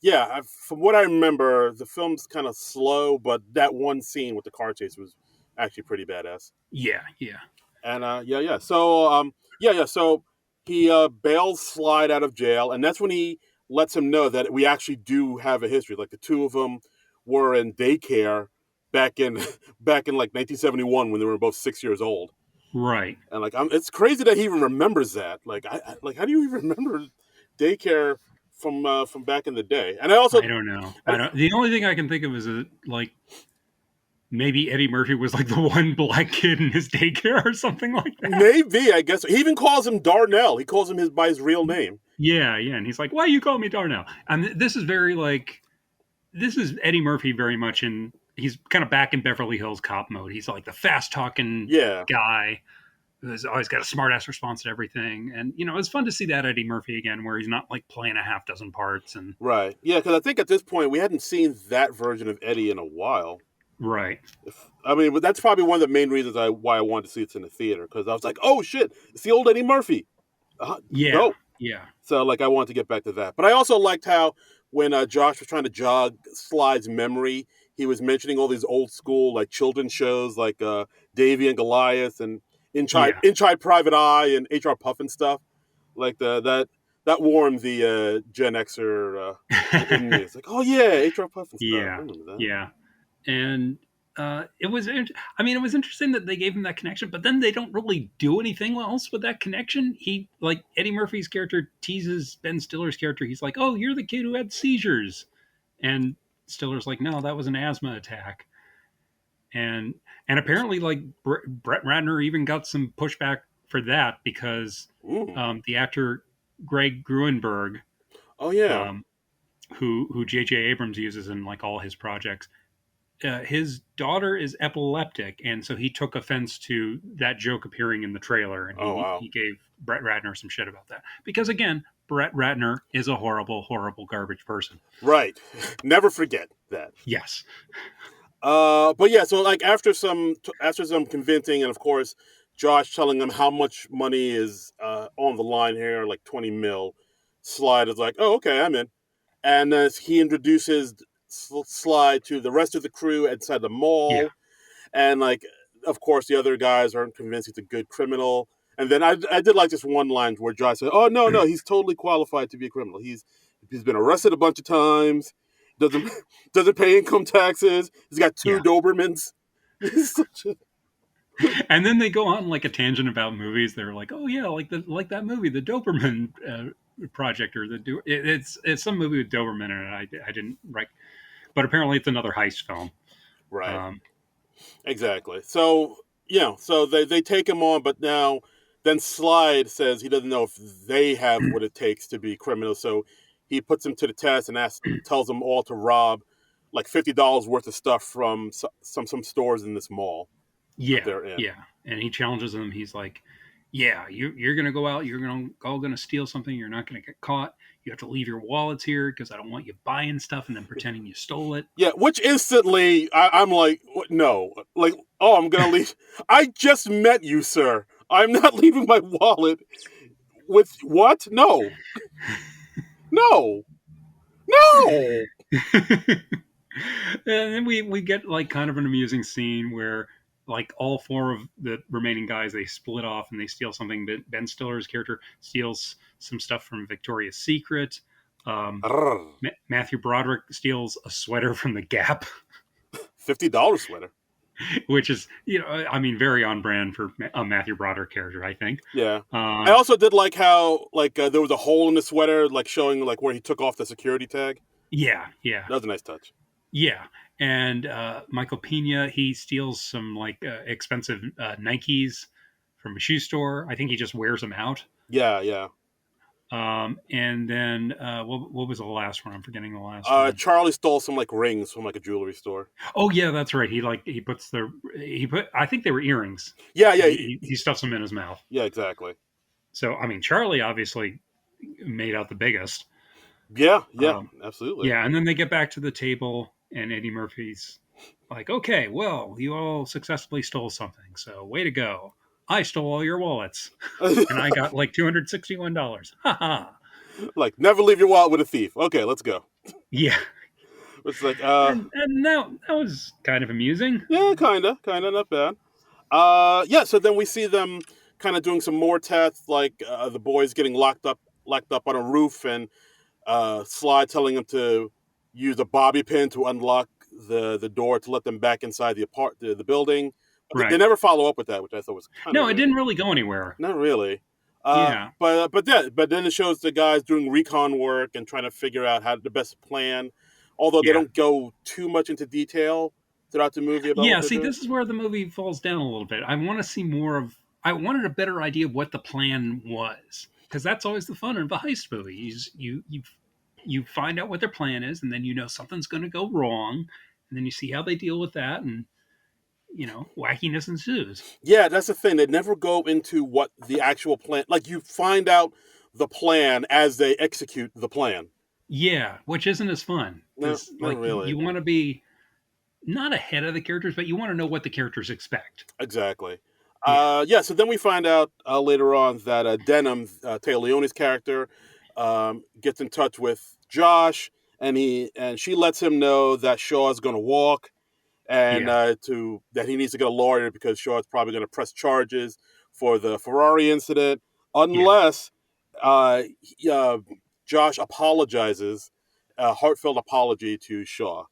yeah, from what I remember, the film's kind of slow, but that one scene with the car chase was actually pretty badass. yeah. And yeah. So yeah. So he bails Slide out of jail, and that's when he lets him know that we actually do have a history. Like the two of them were in daycare back in back in like 1971 when they were both 6 years old. Right. And like, it's crazy that he even remembers that. Like, like, how do you even remember daycare from back in the day? And I also, I don't know. I and, don't. The only thing I can think of is like maybe Eddie Murphy was like the one black kid in his daycare or something like that. Maybe, I guess. He even calls him Darnell. He calls him by his real name. Yeah, yeah. And he's like, "Why you call me Darnell?" And this is very like this is Eddie Murphy very much in. He's kind of back in Beverly Hills Cop mode. He's like the fast talking Yeah. guy who's always got a smart ass response to everything. And it's fun to see that Eddie Murphy again, where he's not like playing a half dozen parts. And Right. Yeah, because I think at this point we hadn't seen that version of Eddie in a while. right, I mean, but that's probably one of the main reasons why I wanted to see it in the theater, because I was like, oh shit, it's the old Eddie Murphy. yeah, No. yeah, So like I wanted to get back to that. But I also liked how when Josh was trying to jog Sly's memory, he was mentioning all these old school like children's shows like Davy and Goliath and yeah. Inside Private Eye and HR Puff and stuff. Like that warmed the Gen Xer in me. It's like, oh yeah, HR Puff and stuff. I Yeah, remember that. yeah, and it was. I mean, it was interesting that they gave him that connection, but then they don't really do anything else with that connection. He like Eddie Murphy's character teases Ben Stiller's character. He's like, "Oh, you're the kid who had seizures," and Stiller's like, "No, that was an asthma attack." And apparently, like Brett Ratner even got some pushback for that because Ooh. the actor Greg Gruenberg, Oh yeah. um, who J.J. Abrams uses in like all his projects, his daughter is epileptic, and so he took offense to that joke appearing in the trailer, and Oh wow. he gave Brett Ratner some shit about that because again, Brett Ratner is a horrible, horrible garbage person. Right. Never forget that. Yes. But yeah, so like after some convincing, and of course, Josh telling them how much money is on the line here, like 20 mil. Slide is like, oh okay, I'm in, and as he introduces Slide to the rest of the crew inside the Yeah. mall, and like, of course, the other guys aren't convinced he's a good criminal. And then I did like this one line where Josh said, "Oh no, no, he's totally qualified to be a criminal. He's been arrested a bunch of times. Doesn't doesn't pay income taxes. He's got two Yeah. Dobermans." He's such a, And then they go on like a tangent about movies. They're like, "Oh yeah, like that movie, the Doberman project, or it's some movie with Doberman in it. I didn't like, but apparently it's another heist film." right, Um, exactly. So so they take him on, but now then Slide says he doesn't know if they have what it takes to be criminals. So he puts them to the test and tells them all to rob like $50 worth of stuff from some stores in this mall that Yeah, they're in. yeah. And he challenges them. He's like, "Yeah, you're gonna go out. You're gonna all gonna steal something. You're not gonna get caught. You have to leave your wallets here because I don't want you buying stuff and then pretending you stole it." Yeah, which instantly I'm like, what? No, like, oh, I'm gonna leave. I just met you, sir. I'm not leaving my wallet with what? No, no, no. And then we get like kind of an amusing scene where like all four of the remaining guys they split off and they steal something. Ben Stiller's character steals some stuff from Victoria's Secret. Um, Arrgh. Matthew Broderick steals a sweater from the Gap, $50 sweater. which is I mean very on brand for a Matthew Broderick character, I think. Yeah. I Um, also did like how like there was a hole in the sweater, like showing like where he took off the security tag. yeah, yeah, That was a nice touch. yeah. And Michael Pena, he steals some like expensive Nikes from a shoe store. I think he just wears them out. Yeah, yeah. And then what was the last one? I'm forgetting the last one. Charlie stole some like rings from like a jewelry store. Oh yeah, that's right. He puts he put I think they were earrings, Yeah, and yeah, he stuffs them in his mouth. yeah. Exactly. So I mean, Charlie obviously made out the biggest. Yeah, yeah. Um, Absolutely. yeah, and then they get back to the table, and Eddie Murphy's like, "Okay, well, you all successfully stole something, so way to go. I stole all your wallets, and I got like $261. Ha ha." Like, never leave your wallet with a thief. Okay, let's go. Yeah, It's like, and that was kind of amusing. yeah, kinda, not bad. Yeah. So then we see them kind of doing some more tests, like the boys getting locked up on a roof, and Sly telling them to use a bobby pin to unlock the door to let them back inside the building. But they Right. never follow up with that, which I thought was kind of No, it weird. didn't really go anywhere. Not really. Yeah, But then it shows the guys doing recon work and trying to figure out how the best plan. Although they yeah, don't go too much into detail, throughout the movie about what Yeah, they're see, doing? this is where the movie falls down a little bit. I want to see more of. I wanted a better idea of what the plan was, because that's always the fun of a heist movie. You find out what their plan is, and then you know something's going to go wrong, and then you see how they deal with that, and wackiness ensues. Yeah, that's the thing. They never go into what the actual plan. Like you find out the plan as they execute the plan. Yeah, which isn't as fun No, because not you really. want to be not ahead of the characters, but you want to know what the characters expect. Exactly. Yeah, Yeah. So then we find out later on that Denham, Taylor Leone's character, gets in touch with Josh, and she lets him know that Shaw's going to walk, and yeah, to that he needs to get a lawyer because Shaw's probably going to press charges for the Ferrari incident, yeah. unless he, Josh apologizes, a heartfelt apology to Shaw.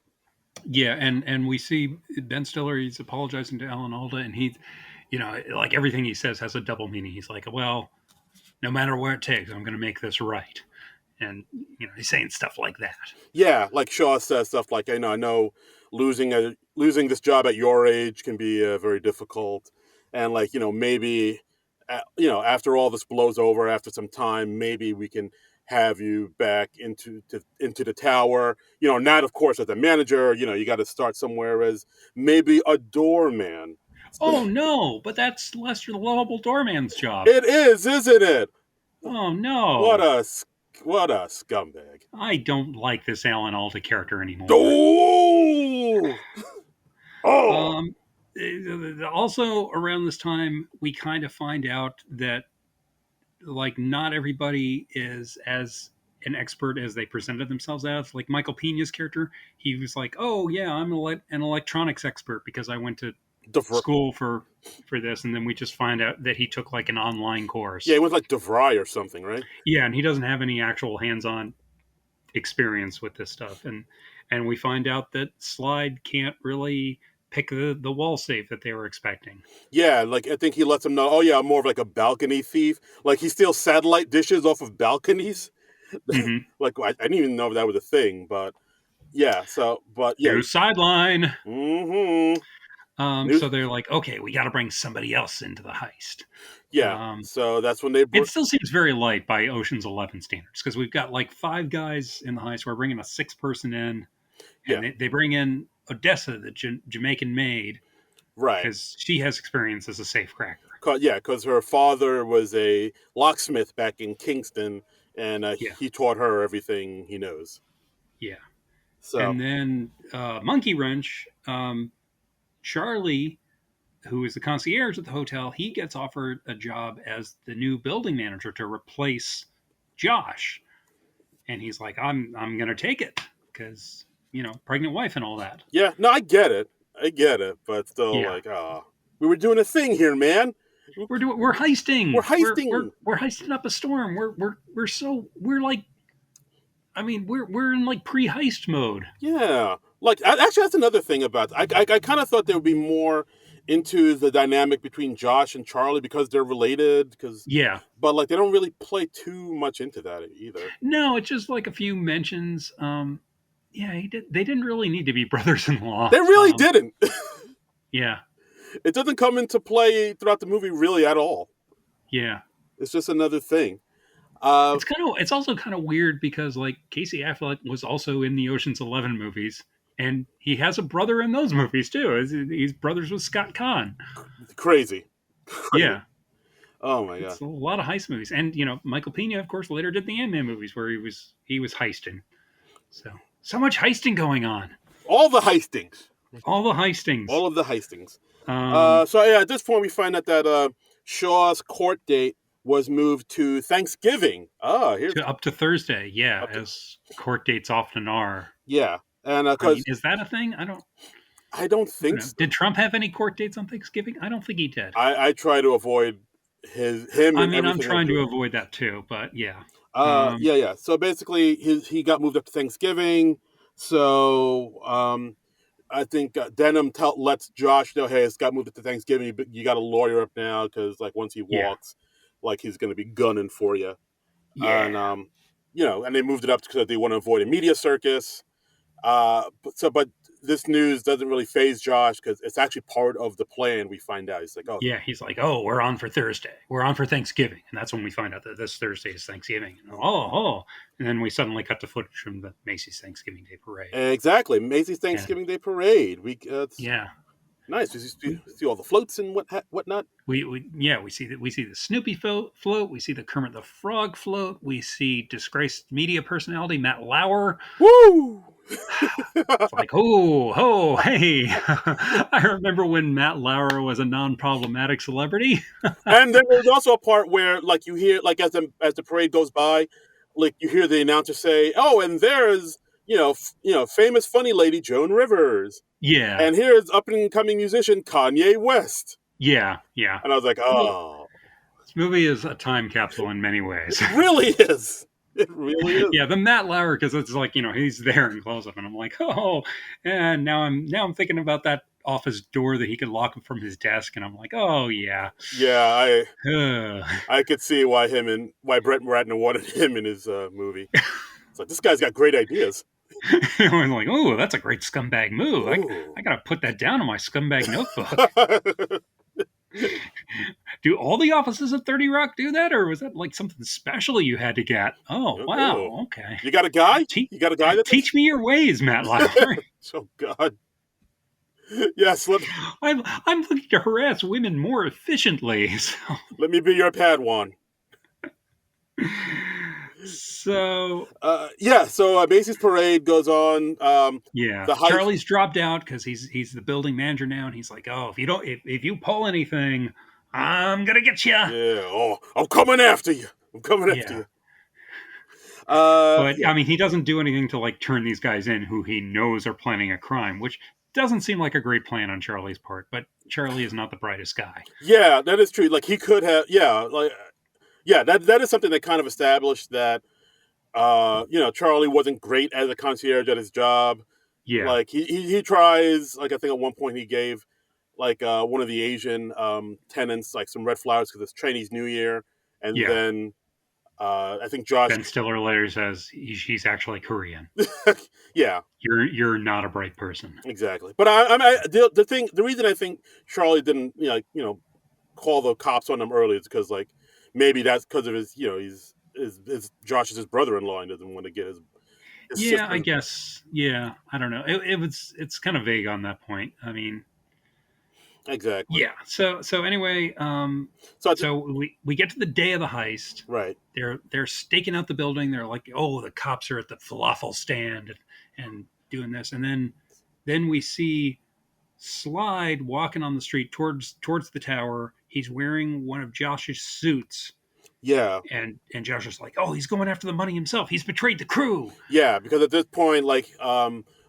Yeah, and we see Ben Stiller. He's apologizing to Alan Alda, and like everything he says has a double meaning. He's like, "Well, no matter what it takes, I'm going to make this right," and he's saying stuff like that. Yeah, like Shaw says stuff like, I know losing this job at your age can be very difficult, and like maybe after all this blows over, after some time, maybe we can have you back into the tower. Not of course as a manager. You got to start somewhere as maybe a doorman. Oh no, but that's Lester the Lovable Doorman's job. It is, isn't it? Oh What no, a what a scumbag. I don't like this Alan Alda character anymore. Oh, oh, Um, Also around this time, we kind of find out that like not everybody is as an expert as they presented themselves as. Like Michael Pena's character, he was like, "Oh yeah, I'm an electronics expert because I went to school for this," and then we just find out that he took like an online yeah, course. it was like DeVry or something, right? Yeah, and he doesn't have any actual hands-on experience with this stuff, and we find out that Slide can't really pick the wall safe that they were expecting. Yeah, like I think he lets him know. Oh yeah, I'm more of like a balcony thief. Like he steals satellite dishes off of balconies. Mm-hmm. Like I didn't even know that was a thing, but yeah. So, but yeah. New sideline. Mm-hmm. So they're like, okay, we got to bring somebody else into the heist. Yeah. Um, So that's when they. it still seems very light by Ocean's 11 standards because we've got like five guys in the heist. We're bringing a sixth person in, Yeah. and they bring in Odessa, the Jamaican maid, Right. because she has experience as a safe cracker. Yeah, because her father was a locksmith back in Kingston, and Yeah, he taught her everything he knows. yeah. So And then Monkey Wrench, Charlie, who is the concierge at the hotel, he gets offered a job as the new building manager to replace Josh, and he's like, I'm gonna take it because pregnant wife and all that. yeah, no, I get it, but still, Yeah, like, we were doing a thing here, man. we're We're heisting. heisting. We're heisting up a storm. We're like, I mean, we're in like pre-heist mode. Yeah, like actually, that's another thing about. I kind of thought there would be more into the dynamic between Josh and Charlie because they're related. Yeah. But like they don't really play too much into that either. No, it's just like a few mentions. Yeah, they didn't really need to be brothers-in-law. They really didn't. Yeah, It doesn't come into play throughout the movie really at all. yeah. It's just another thing. Uh, It's also kind of weird because like Casey Affleck was also in the Ocean's 11 movies, and he has a brother in those movies too. He's brothers with Scott Kahn. Crazy, crazy. Yeah, Oh my god. it's a lot of heist movies, and Michael Pena, of course, later did the Ant-Man movies where he was heisting. So much heisting going on. All the heistings. All the heistings. All of the heistings. Um, So yeah, at this point we find out that Shaw's court date was moved to Thanksgiving. Here's up to Thursday, yeah, up to, as court dates often are. yeah, and I mean, because is that a thing? I don't I don't think know. so. Did Trump have any court dates on Thanksgiving? I don't think he did. I try to avoid him I and mean, I'm everything I trying to do. avoid that too, but yeah. Um, Yeah. So basically, he got moved up to Thanksgiving. So I think Denham lets Josh know, hey, it's got moved up to Thanksgiving, but you got a lawyer up now because like once he yeah, walks, like he's going to be gunning for you. And yeah, and they moved it up because they want to avoid a media circus. But this news doesn't really phase Josh because it's actually part of the plan. We find out he's like, oh, Yeah, he's like, "Oh, we're on for Thursday. We're on for Thanksgiving," and that's when we find out that this Thursday is Thanksgiving. And, and then we suddenly cut to footage from the Macy's Thanksgiving Day Parade. exactly, Macy's And Thanksgiving Day Parade. It's yeah, nice. We see, we see all the floats and whatnot. we see that we see the Snoopy float. We see the Kermit the Frog float. We see disgraced media personality Matt Lauer. Woo! It's like, oh, hey! I remember when Matt Lauer was a non-problematic celebrity. And then there's also a part where, like, you hear, like, as the parade goes by, like, you hear the announcer say, "Oh, and there's famous funny lady Joan Rivers, Yeah, and here's up and coming musician Kanye West." yeah. And I was like, Well, "Oh, this movie is a time capsule in many ways. it really is. It really is." Yeah, the Matt Lauer, because it's like, he's there in close up, and I'm like, oh, and now I'm thinking about that office door that he could lock from his desk, and I'm like, oh yeah. Yeah, Ugh. I could see why Brett Ratner wanted him in his movie. It's like, this guy's got great ideas. I was like, oh, that's a great scumbag move. Ooh. I gotta put that down in my scumbag notebook. Do all the offices at 30 Rock do that, or was that like something special you had to get? Oh, wow, okay. You got a guy? Te- You got a guy that Teach me your ways, Matt Lauer. Oh God. Yes, I'm looking to harass women more efficiently. let me be your Padawan. So So Macy's parade goes on. yeah, The Heist. Charlie's dropped out because he's the building manager now, and he's like, oh, if you pull anything, I'm gonna get you. Yeah. Oh, I'm coming after you. I'm coming after you. But Yeah. I mean, he doesn't do anything to like turn these guys in who he knows are planning a crime, which doesn't seem like a great plan on Charlie's part. But Charlie is not the brightest guy. Yeah, that is true. Like he could have. That is something that kind of established that. Charlie wasn't great as a concierge at his job. Yeah, Like he tries. Like I think at one point he gave like one of the Asian tenants like some red flowers because it's Chinese New Year, and yeah. then I think Josh. Ben Stiller later says he's actually Korean. Yeah, You're not a bright person. exactly. But the reason I think Charlie didn't call the cops on him early is because like maybe that's because of his his Josh is his brother-in-law and doesn't want to get his Yeah, sister. I guess. Yeah, I don't know. It's kind of vague on that point. I mean, Exactly. yeah. So anyway, so we get to the day of the heist. Right. They're staking out the building. They're like, oh, the cops are at the falafel stand and doing this, and then we see Slide walking on the street towards the tower. He's wearing one of Josh's suits. Yeah. And Josh is like, oh, he's going after the money himself. He's betrayed the crew. Yeah, because at this point, like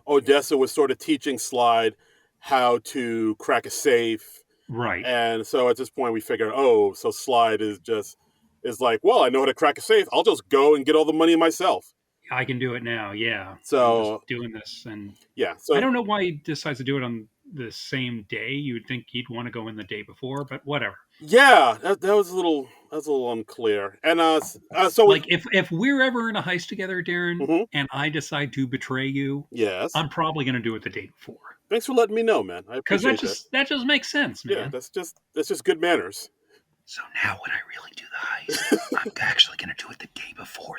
Odessa was sort of teaching Slide how to crack a safe. Right. And so at this point we figure, oh, so Slide is like, well, I know how to crack a safe. I'll just go and get all the money myself. I can do it now. Yeah. So I'm just doing this, and yeah. So I don't know why he decides to do it on the same day. You'd think he'd want to go in the day before, but whatever. yeah, that was a little unclear. And so like if we're ever in a heist together, Darren, mm-hmm. and I decide to betray you, yes, I'm probably going to do it the day before. Thanks for letting me know, man. I appreciate that just makes sense, man. Yeah, that's just good manners. So now when I really do the heist, I'm actually going to do it the day before,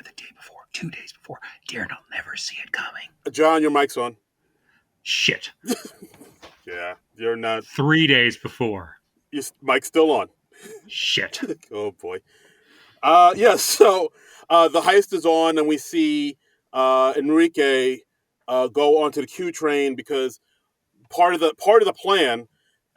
2 days before. Darren, I'll never see it coming. John, your mic's on. Shit. Yeah, you're not. 3 days before. Your mic's still on. Shit. Oh, boy. Yeah, so the heist is on, and we see Enrique go onto the Q train because part of the plan,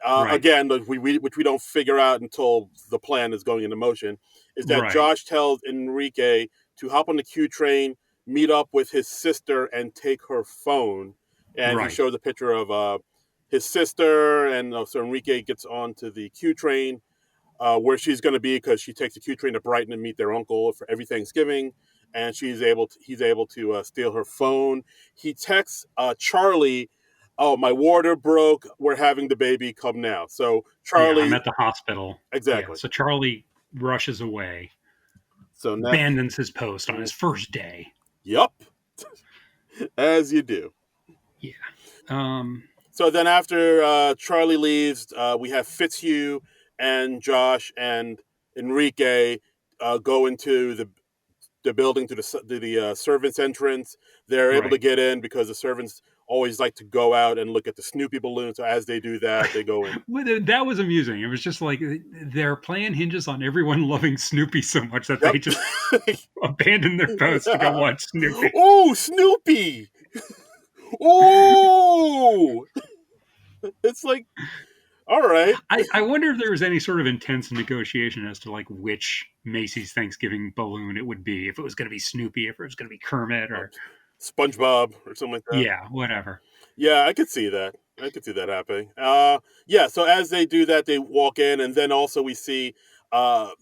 right. Again, which we don't figure out until the plan is going into motion, is that right. Josh tells Enrique to hop on the Q train, meet up with his sister, and take her phone. And right. he shows a picture of his sister, and so Enrique gets onto the Q train where she's going to be because she takes the Q train to Brighton and meet their uncle for every Thanksgiving, and he's able to steal her phone. He texts Charlie, "Oh, my water broke. We're having the baby. Come now." So Charlie, I'm at the hospital. Exactly. Yeah, so Charlie rushes away. So now, abandons his post on his first day. Yup. As you do. Yeah. Um, So then after Charlie leaves, we have Fitzhugh and Josh and Enrique go into the building to the servants' entrance. They're able to right. get in because the servants always like to go out and look at the Snoopy balloon. So as they do that, they go in. That was amusing. It was just like their plan hinges on everyone loving Snoopy so much that they Yep. just abandon their post to go watch Snoopy. Oh, Snoopy! Oh, it's like, all right. I wonder if there was any sort of intense negotiation as to like which Macy's Thanksgiving balloon it would be. If it was going to be Snoopy, if it was going to be Kermit, or SpongeBob or something like that. yeah, whatever. Yeah, I could see that. I could see that happening. Yeah. So as they do that, they walk in, and then also we see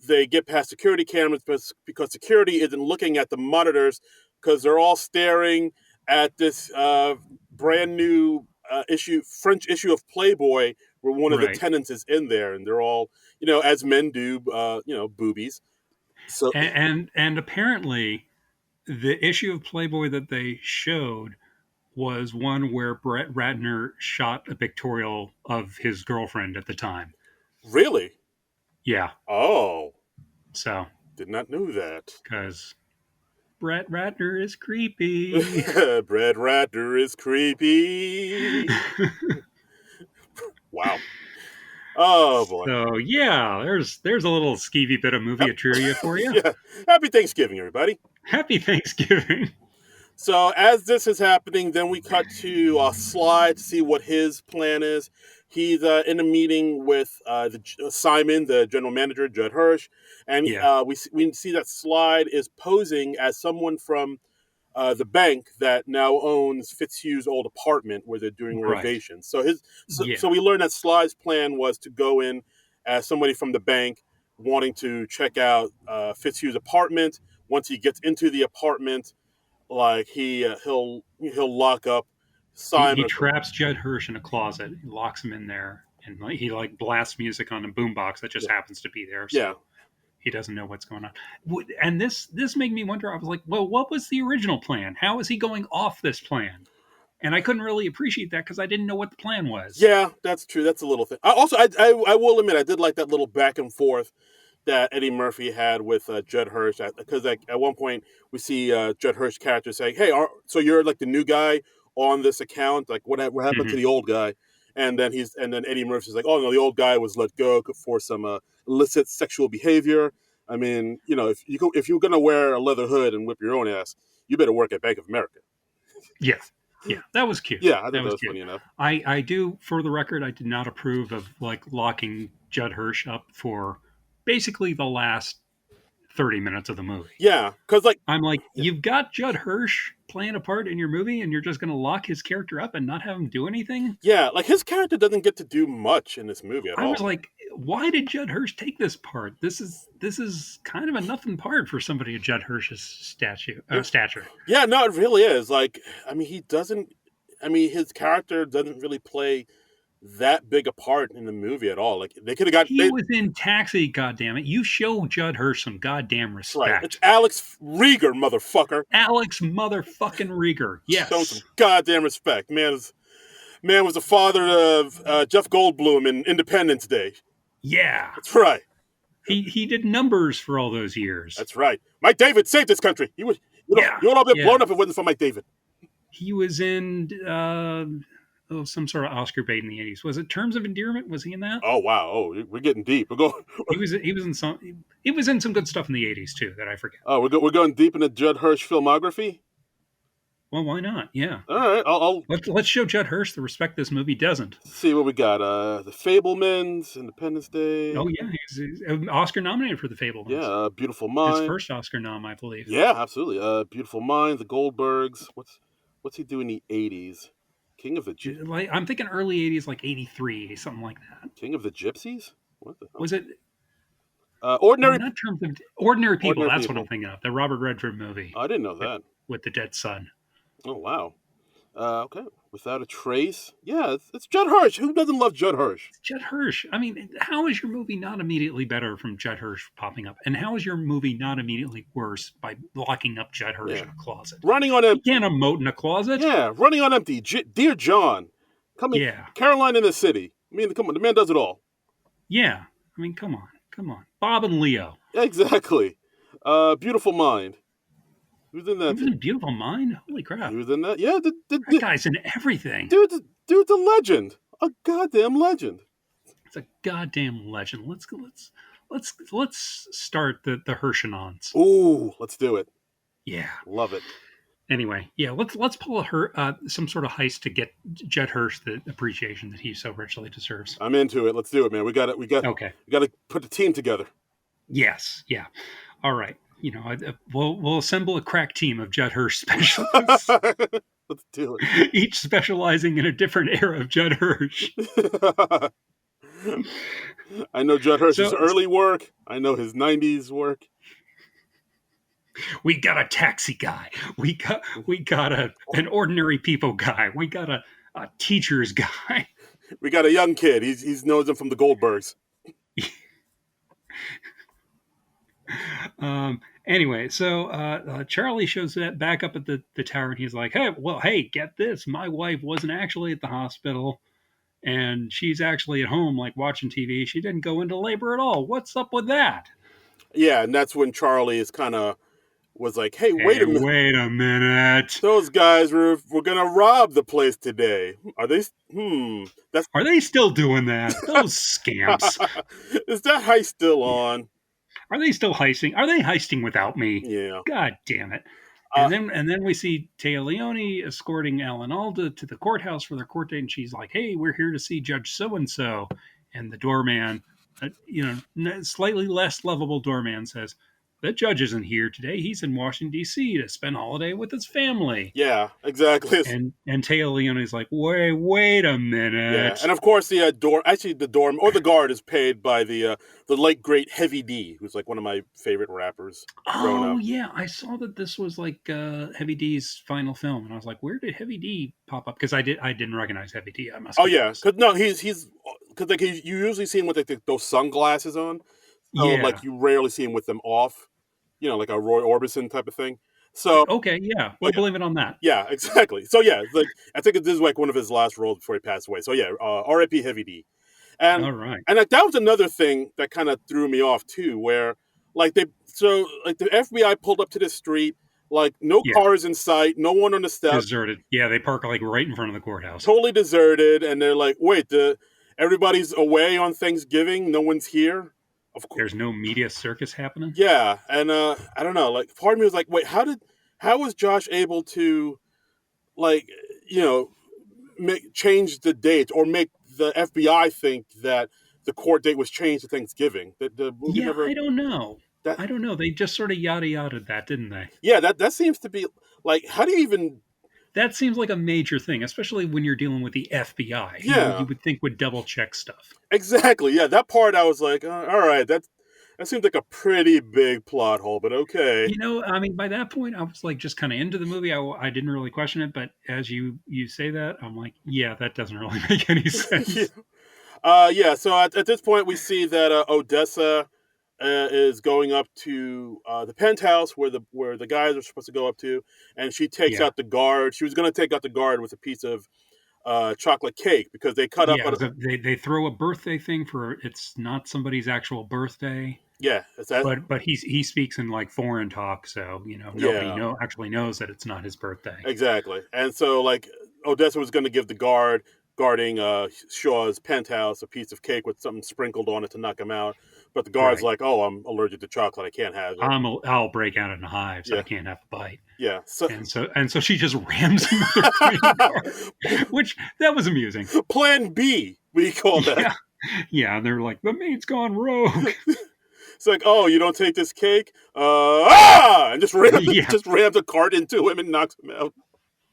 they get past security cameras because security isn't looking at the monitors because they're all staring at this brand new French issue of Playboy, where one of the Right. tenants is in there, and they're all, as men do, boobies. So And apparently the issue of Playboy that they showed was one where Brett Ratner shot a pictorial of his girlfriend at the time. really, Yeah. oh, So, did not know that. because Brett Ratner is creepy. Brad Ratner is creepy. Wow. Oh boy. So yeah, there's a little skeevy bit of movie Yep. trivia for you. Yeah. Happy Thanksgiving, everybody. Happy Thanksgiving. So as this is happening, then we cut to Sly to see what his plan is. He's in a meeting with Simon, the general manager, Judd Hirsch, and Yeah, we see that Slide is posing as someone from the bank that now owns Fitzhugh's old apartment where they're doing right. renovations. So his Yeah, so we learned that Sly's plan was to go in as somebody from the bank wanting to check out Fitzhugh's apartment. Once he gets into the apartment, like he'll lock up he Simon. traps Judd Hirsch in a closet. He locks him in there, and he like blasts music on a boombox that just Yeah, happens to be there. yeah, So he doesn't know what's going on. And this made me wonder. I was like, well, what was the original plan? How is he going off this plan? And I couldn't really appreciate that because I didn't know what the plan was. yeah. That's true. That's a little thing. I will admit I did like that little back and forth that Eddie Murphy had with Judd Hirsch, because like at one point we see Judd Hirsch character saying, "Hey, so you're like the new guy on this account? Like what happened to Hmm. the old guy?" And then Eddie Murphy's like, "Oh no, the old guy was let go for some illicit sexual behavior. I mean, if you're gonna wear a leather hood and whip your own ass, you better work at Bank of America." Yes. Yeah, that was cute. Yeah, I That thought that was was cute. funny enough. I do, for the record, I did not approve of like locking Judd Hirsch up for basically the last 30 minutes of the movie. Yeah, because like I'm like, yeah, you've got Judd Hirsch playing a part in your movie, and you're just going to lock his character up and not have him do anything? yeah, like his character doesn't get to do much in this movie at I was all. like, why did Judd Hirsch take this part? This is kind of a nothing part for somebody of Judd Hirsch's stature. Yeah, no, it really is. Like, I mean, he doesn't. I mean, his character doesn't really play that big a part in the movie at all. Like, they could have got. He was in Taxi, goddammit. You show Judd Hirsch some goddamn That's right. It's respect. Alex Rieger, motherfucker. Alex motherfucking Rieger. Show some Yes. goddamn respect. Man was the father of Jeff Goldblum in Independence Day. Yeah. That's right. He did numbers for all those years. That's right. Mike David saved this country. Yeah. You would all been Yeah. blown up if it wasn't for Mike David. He was in some sort of Oscar bait in the 80s. Was it Terms of Endearment? Was he in that? Oh wow. Oh, we're getting deep. We're going. He was in some good stuff in the 80s too that I forget. Oh, we're going deep into Judd Hirsch filmography. Well, why not? Yeah. All right. I'll Let's show Judd Hirsch the respect this movie doesn't. see what we got. The Fablemans, Independence Day. Oh yeah, he's Oscar nominated for The Fablemans. Yeah, Beautiful His Mind. first Oscar nom, I believe. Yeah, absolutely. Beautiful Mind, The Goldbergs. What's he doing in the '80s? King of the Like I'm thinking early 80s, like 83, something like that. King of the Gypsies. What the hell? Was it Ordinary not Terms of Ordinary People? Ordinary That's what I'm People. thinking of. The Robert Redford movie I didn't know with that. with the dead son. Oh wow. Okay. Without a Trace. Yeah, it's Judd Hirsch. Who doesn't love Judd Hirsch? Judd Hirsch. I mean, how is your movie not immediately better from Judd Hirsch popping up? And how is your movie not immediately worse by locking up Judd Hirsch Yeah, in a closet? running on He empty. can't emote in a closet. Yeah, running on empty. Dear John, coming Yeah. Caroline in the City. I mean, come on, the man does it all. Yeah. I mean, come on. Come on. Bob and Leo. Exactly. Beautiful Mind. Who's in He that? was in Beautiful Mind. Holy He crap. was in that. Yeah, That guy's in everything. dude's a legend. A goddamn legend. It's a goddamn legend. Let's start the Hirschanons. Ooh, let's do it. Yeah. Love it. Anyway, yeah, let's pull some sort of heist to get Judd Hirsch the appreciation that he so richly deserves. I'm into it. Let's do it, man. We got it. Okay. We got to put the team together. Yes. Yeah. All right. We'll assemble a crack team of Judd Hirsch specialists, Let's do it. each specializing in a different era of Judd Hirsch. I know Judd Hirsch's So early work. I know his '90s work. we got a taxi guy. We got an ordinary people guy. We got a teacher's guy. We got a young kid. He's knows him from the Goldbergs. Anyway, so Charlie shows that back up at the tower, and he's like, hey, get this. My wife wasn't actually at the hospital, and she's actually at home, like, watching TV. She didn't go into labor at all. What's up with that? Yeah, and that's when Charlie was like, hey, Hey, wait a minute. those guys were gonna rob the place today. Are they? That's Are they still doing that? Those scamps. Is that heist still on? Are they still heisting? Are they heisting without me? Yeah. God damn it. Uh, And then we see Taya Leone escorting Alan Alda to the courthouse for their court date, and she's like, "Hey, we're here to see Judge So and So." And the doorman, slightly less lovable doorman, says, "The judge isn't here today. He's in Washington D.C. to spend holiday with his family." yeah, exactly. And Taya Leone's like, "Wait a Yeah, minute." and of course the the guard is paid by the late great Heavy D, who's like one of my favorite rappers growing Oh up. yeah, I saw that this was like Heavy D's final film, and I was like, "Where did Heavy D pop up?" Because I didn't recognize Heavy D. I must. Oh yeah, because no, he's because like you usually see him with like those sunglasses on, so Yeah. like you rarely see him with them off. Like a Roy Orbison type of thing. So Okay. Yeah. oh, We'll blame it on that. yeah, exactly. So yeah, like I think this is like one of his last roles before he passed away. So yeah, R.I.P. Heavy D. And All right. and like that was another thing that kind of threw me off too, where the FBI pulled up to the street, like no Yeah. cars in sight, no one on the steps, Deserted. Yeah, they park like right in front of the courthouse. totally deserted, and they're like, wait, everybody's away on Thanksgiving, no one's here. Of course, There's no media circus happening. yeah, and I don't know, like part of me was like, wait, how was Josh able to like change the date or make the FBI think that the court date was changed to Thanksgiving? The movie Yeah, never I don't know. that I don't know. They just sort of yada yada that, didn't they? yeah that seems to be like how do you even That seems like a major thing, especially when you're dealing with the FBI, who yeah you would think would double check stuff. exactly yeah that part I was like all right that seems like a pretty big plot hole, but okay. I mean, by that point, I was like just kind of into the movie. I didn't really question it, but as you say that, I'm like, yeah, that doesn't really make any Yeah. sense. Yeah, so at this point, we see that Odessa is going up to the penthouse where the guys are supposed to go up to, and she takes Yeah, out the guard. She was going to take out the guard with a piece of chocolate cake because they cut up. yeah. So they throw a birthday thing for it's not somebodydy's actual birthday, Yeah, it's that. but he speaks in like foreign talk, so nobody Yeah, actually knows that it's not his birthday. exactly. And so like Odessa was going to give the guard guarding Shaw's penthouse a piece of cake with something sprinkled on it to knock him out. But the guard's Right. like, "Oh, I'm allergic to chocolate. I can't have it." I'll break out in hives. I Yeah, can't have a bite. yeah. So And so she just rams him with her green car, which that was amusing. Plan B, we call that. Yeah, yeah. And they're like, the maid's gone rogue. It's like, oh, you don't take this cake, and Yeah, just rams a cart into him and knocks him out.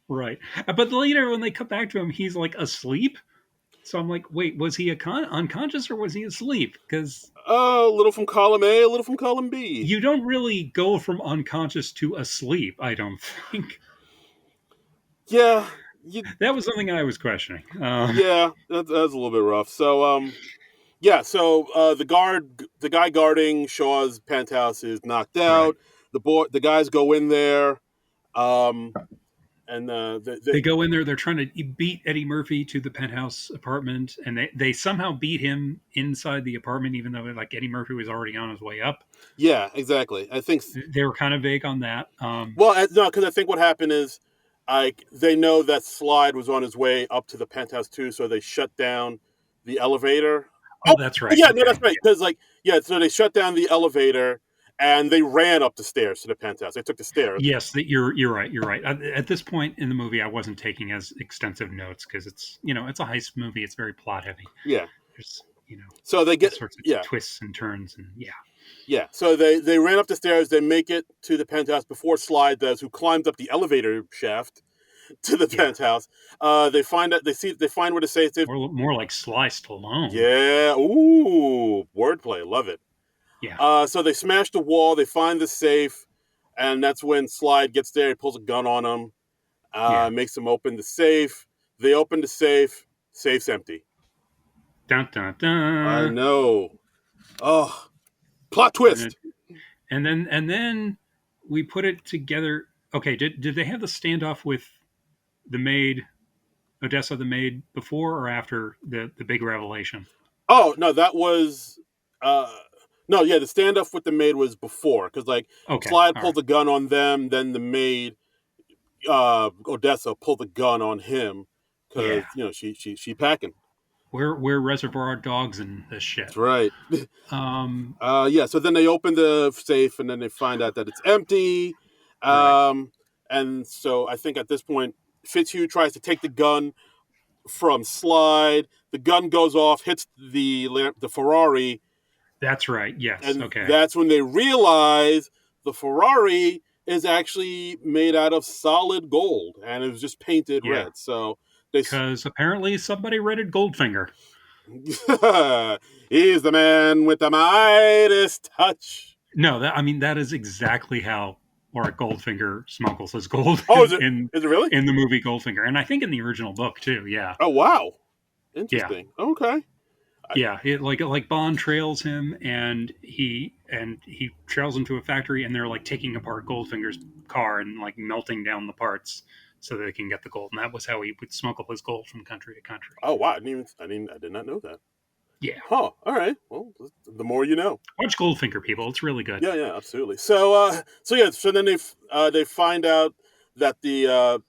right. But later, when they cut back to him, he's like asleep. So I'm like, wait, was he unconscious or was he asleep? Because A little from column A, a little from column B. you don't really go from unconscious to asleep, I don't think. Yeah, you, That was something I was questioning. yeah, that's a little bit rough. So yeah, so the guy guarding Shaw's penthouse is knocked Right. out. The guys go in there, um, and They go in there. They're trying to beat Eddie Murphy to the penthouse apartment, and they somehow beat him inside the apartment, even though like Eddie Murphy was already on his way up. yeah, exactly. I think They were kind of vague on that. well, no, because I think what happened is, like, they know that Slide was on his way up to the penthouse too, so they shut down the elevator. Oh, Oh, that's right. yeah, no, Okay. that's right. Because like, yeah, so they shut down the elevator and they ran up the stairs to the penthouse. They took the stairs. Yes, you're right. You're right. At this point in the movie, I wasn't taking as extensive notes because it's a heist movie. It's very plot heavy. Yeah. There's So they all get sorts of yeah, twists and turns, and yeah, yeah. So they ran up the stairs. They make it to the penthouse before Slide does, who climbs up the elevator shaft to the yeah. penthouse. They find where the safe is. More like Sly Stallone. Yeah. Ooh, wordplay. Love it. Yeah, So they smash the wall. They find the safe, and that's when Slide gets there. He pulls a gun on him, yeah. makes them open the safe. They open the safe. Safe's empty. Dun dun I dun. know. Oh, plot And then twist. and then we put it together. Okay, did they have the standoff with the maid, Odessa the maid, before or after the big revelation? Oh no, that was uh no, yeah, the standoff with the maid was before because like Okay, Slide all pulled right. the gun on them, then the maid Odessa pulled the gun on him because Yeah, she packing. we're Reservoir Dogs and this shit. That's right. Um, Yeah, so then they open the safe and then they find out that it's empty. right. Um, and so I think at this point, Fitzhugh tries to take the gun from Slide. The gun goes off, hits the Ferrari, That's right. Yes. and Okay. that's when they realize the Ferrari is actually made out of solid gold and it was just painted Yeah. red. So they Because apparently somebody read Goldfinger. he's the man with the Midas touch. No, that is exactly how Warwick Goldfinger smuggles his gold Oh, is in, it? in Is it really? in the movie Goldfinger, and I think in the original book too. Yeah, Oh, wow. yeah, Interesting. Okay. yeah. Like Bond trails him, and he trails him to a factory, and they're like taking apart Goldfinger's car and like melting down the parts so that they can get the gold. And that was how he would smuggle his gold from country to country. Oh, wow. I did not know that. Yeah, Huh. All right. Well, the more you know. watch Goldfinger, people. It's really good. Yeah, yeah, absolutely. So then they find out that the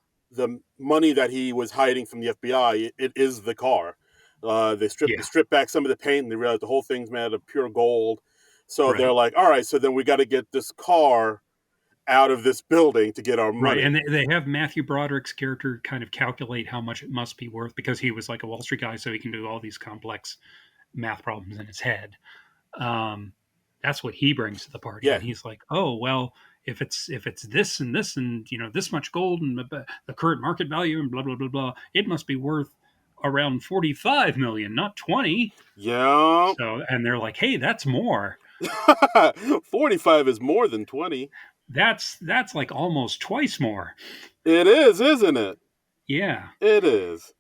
money that he was hiding from the FBI, it is the car. They Yeah, strip back some of the paint and they realize the whole thing's made out of pure gold. So they're right. like, all right, so then we got to get this car out of this building to get our Right, money. and they have Matthew Broderick's character kind of calculate how much it must be worth because he was like a Wall Street guy, so he can do all these complex math problems in his head. Um, that's what he brings to the party, Yeah. and he's like, "Oh well, if it's this and this and this much gold and the current market value and blah blah blah blah, it must be worth around 45 million, not 20." Yeah. So, and they're like, "Hey, that's more. 45 is more than 20. That's like almost twice more." It is, isn't it? Yeah, It is.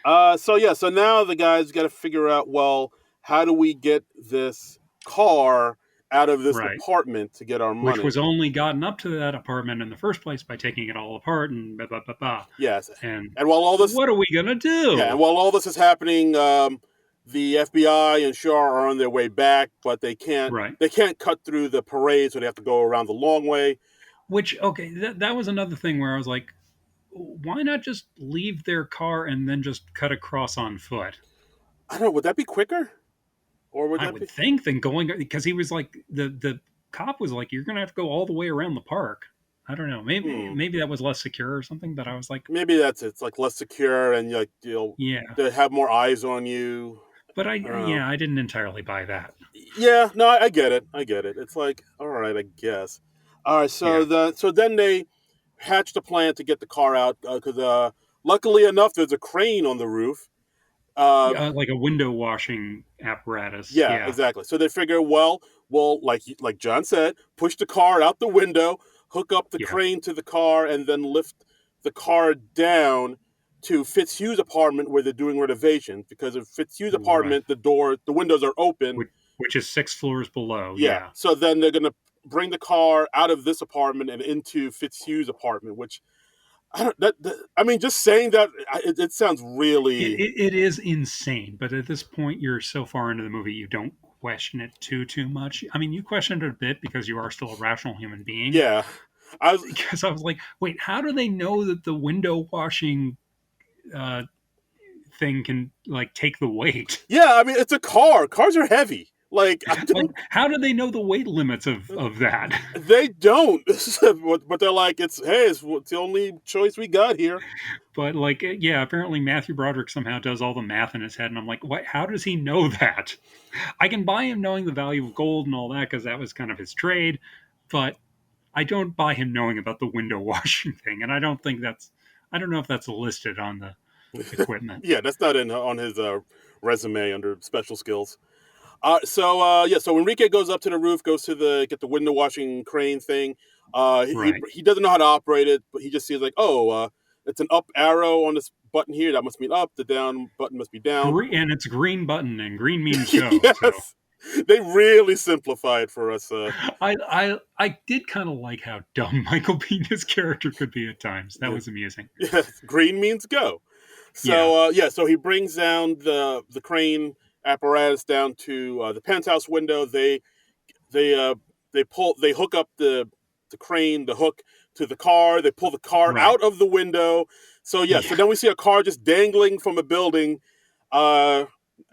So now the guys got to figure out, well, how do we get this car out of this right. apartment to get our Which money? was only gotten up to that apartment in the first place by taking it all apart and blah, blah, blah, blah. Yes. And And while all this, what are we going to yeah, do? and while all this is happening, the FBI and Shaw are on their way back, but they can't. Right. They can't cut through the parade, so they have to go around the long way. Which, okay, that was another thing where I was like, why not just leave their car and then just cut across on foot? I don't know. Would that be quicker, or would I that would be? think than going, because he was like, the cop was like, you're going to have to go all the way around the park. I don't know. Hmm. Maybe that was less secure or something, but I was like, Maybe that's it. It's like less secure, and like yeah. they have more eyes on you. But I don't know. I didn't entirely buy that. Yeah, no, I get it. I get it. It's like, all right, I guess. All right, Yeah. so then they hatched a plan to get the car out because luckily enough, there's a crane on the roof. Uh, Yeah, like a window washing apparatus. yeah, Yeah. exactly. So they figure, well, like John said, push the car out the window, hook up the Yeah. crane to the car, and then lift the car down to Fitzhugh's apartment where they're doing renovations, because of Fitzhugh's Right. apartment, the windows are open. Which is 6 floors below. Yeah. Yeah. So then they're going to bring the car out of this apartment and into Fitzhugh's apartment, which I don't. I mean, just saying that it sounds really. It is insane, but at this point, you're so far into the movie, you don't question it too much. I mean, you questioned it a bit because you are still a rational human being. Yeah. I was. Because I was like, wait, how do they know that the window washing uh, thing can like take the weight? Yeah. I mean, it's a car. Cars are heavy. Like I Like, don't. how do they know the weight limits of that? They don't. But they're like, it's the only choice we got here. But like, yeah, apparently Matthew Broderick somehow does all the math in his head, and I'm like, what? How does he know that? I can buy him knowing the value of gold and all that because that was kind of his trade, but I don't buy him knowing about the window washing thing, and I don't think that's. I don't know if that's listed on the equipment. Yeah, that's not in on his resume under special skills. So Enrique goes up to the roof, goes to the get the window washing crane thing. Right. He doesn't know how to operate it, but he just sees like, it's an up arrow on this button here. That must mean up. The down button must be down. And it's green button, and green means go. So Yes, they really simplify it for us. I did kind of like how dumb Michael Pena's character could be at times. That was amusing. Yes, green means go. Yeah. So he brings down the crane apparatus down to the penthouse window. They they hook up the crane, the hook to the car. They pull the car Right. out of the window. So Yeah. so then we see a car just dangling from a building. Uh,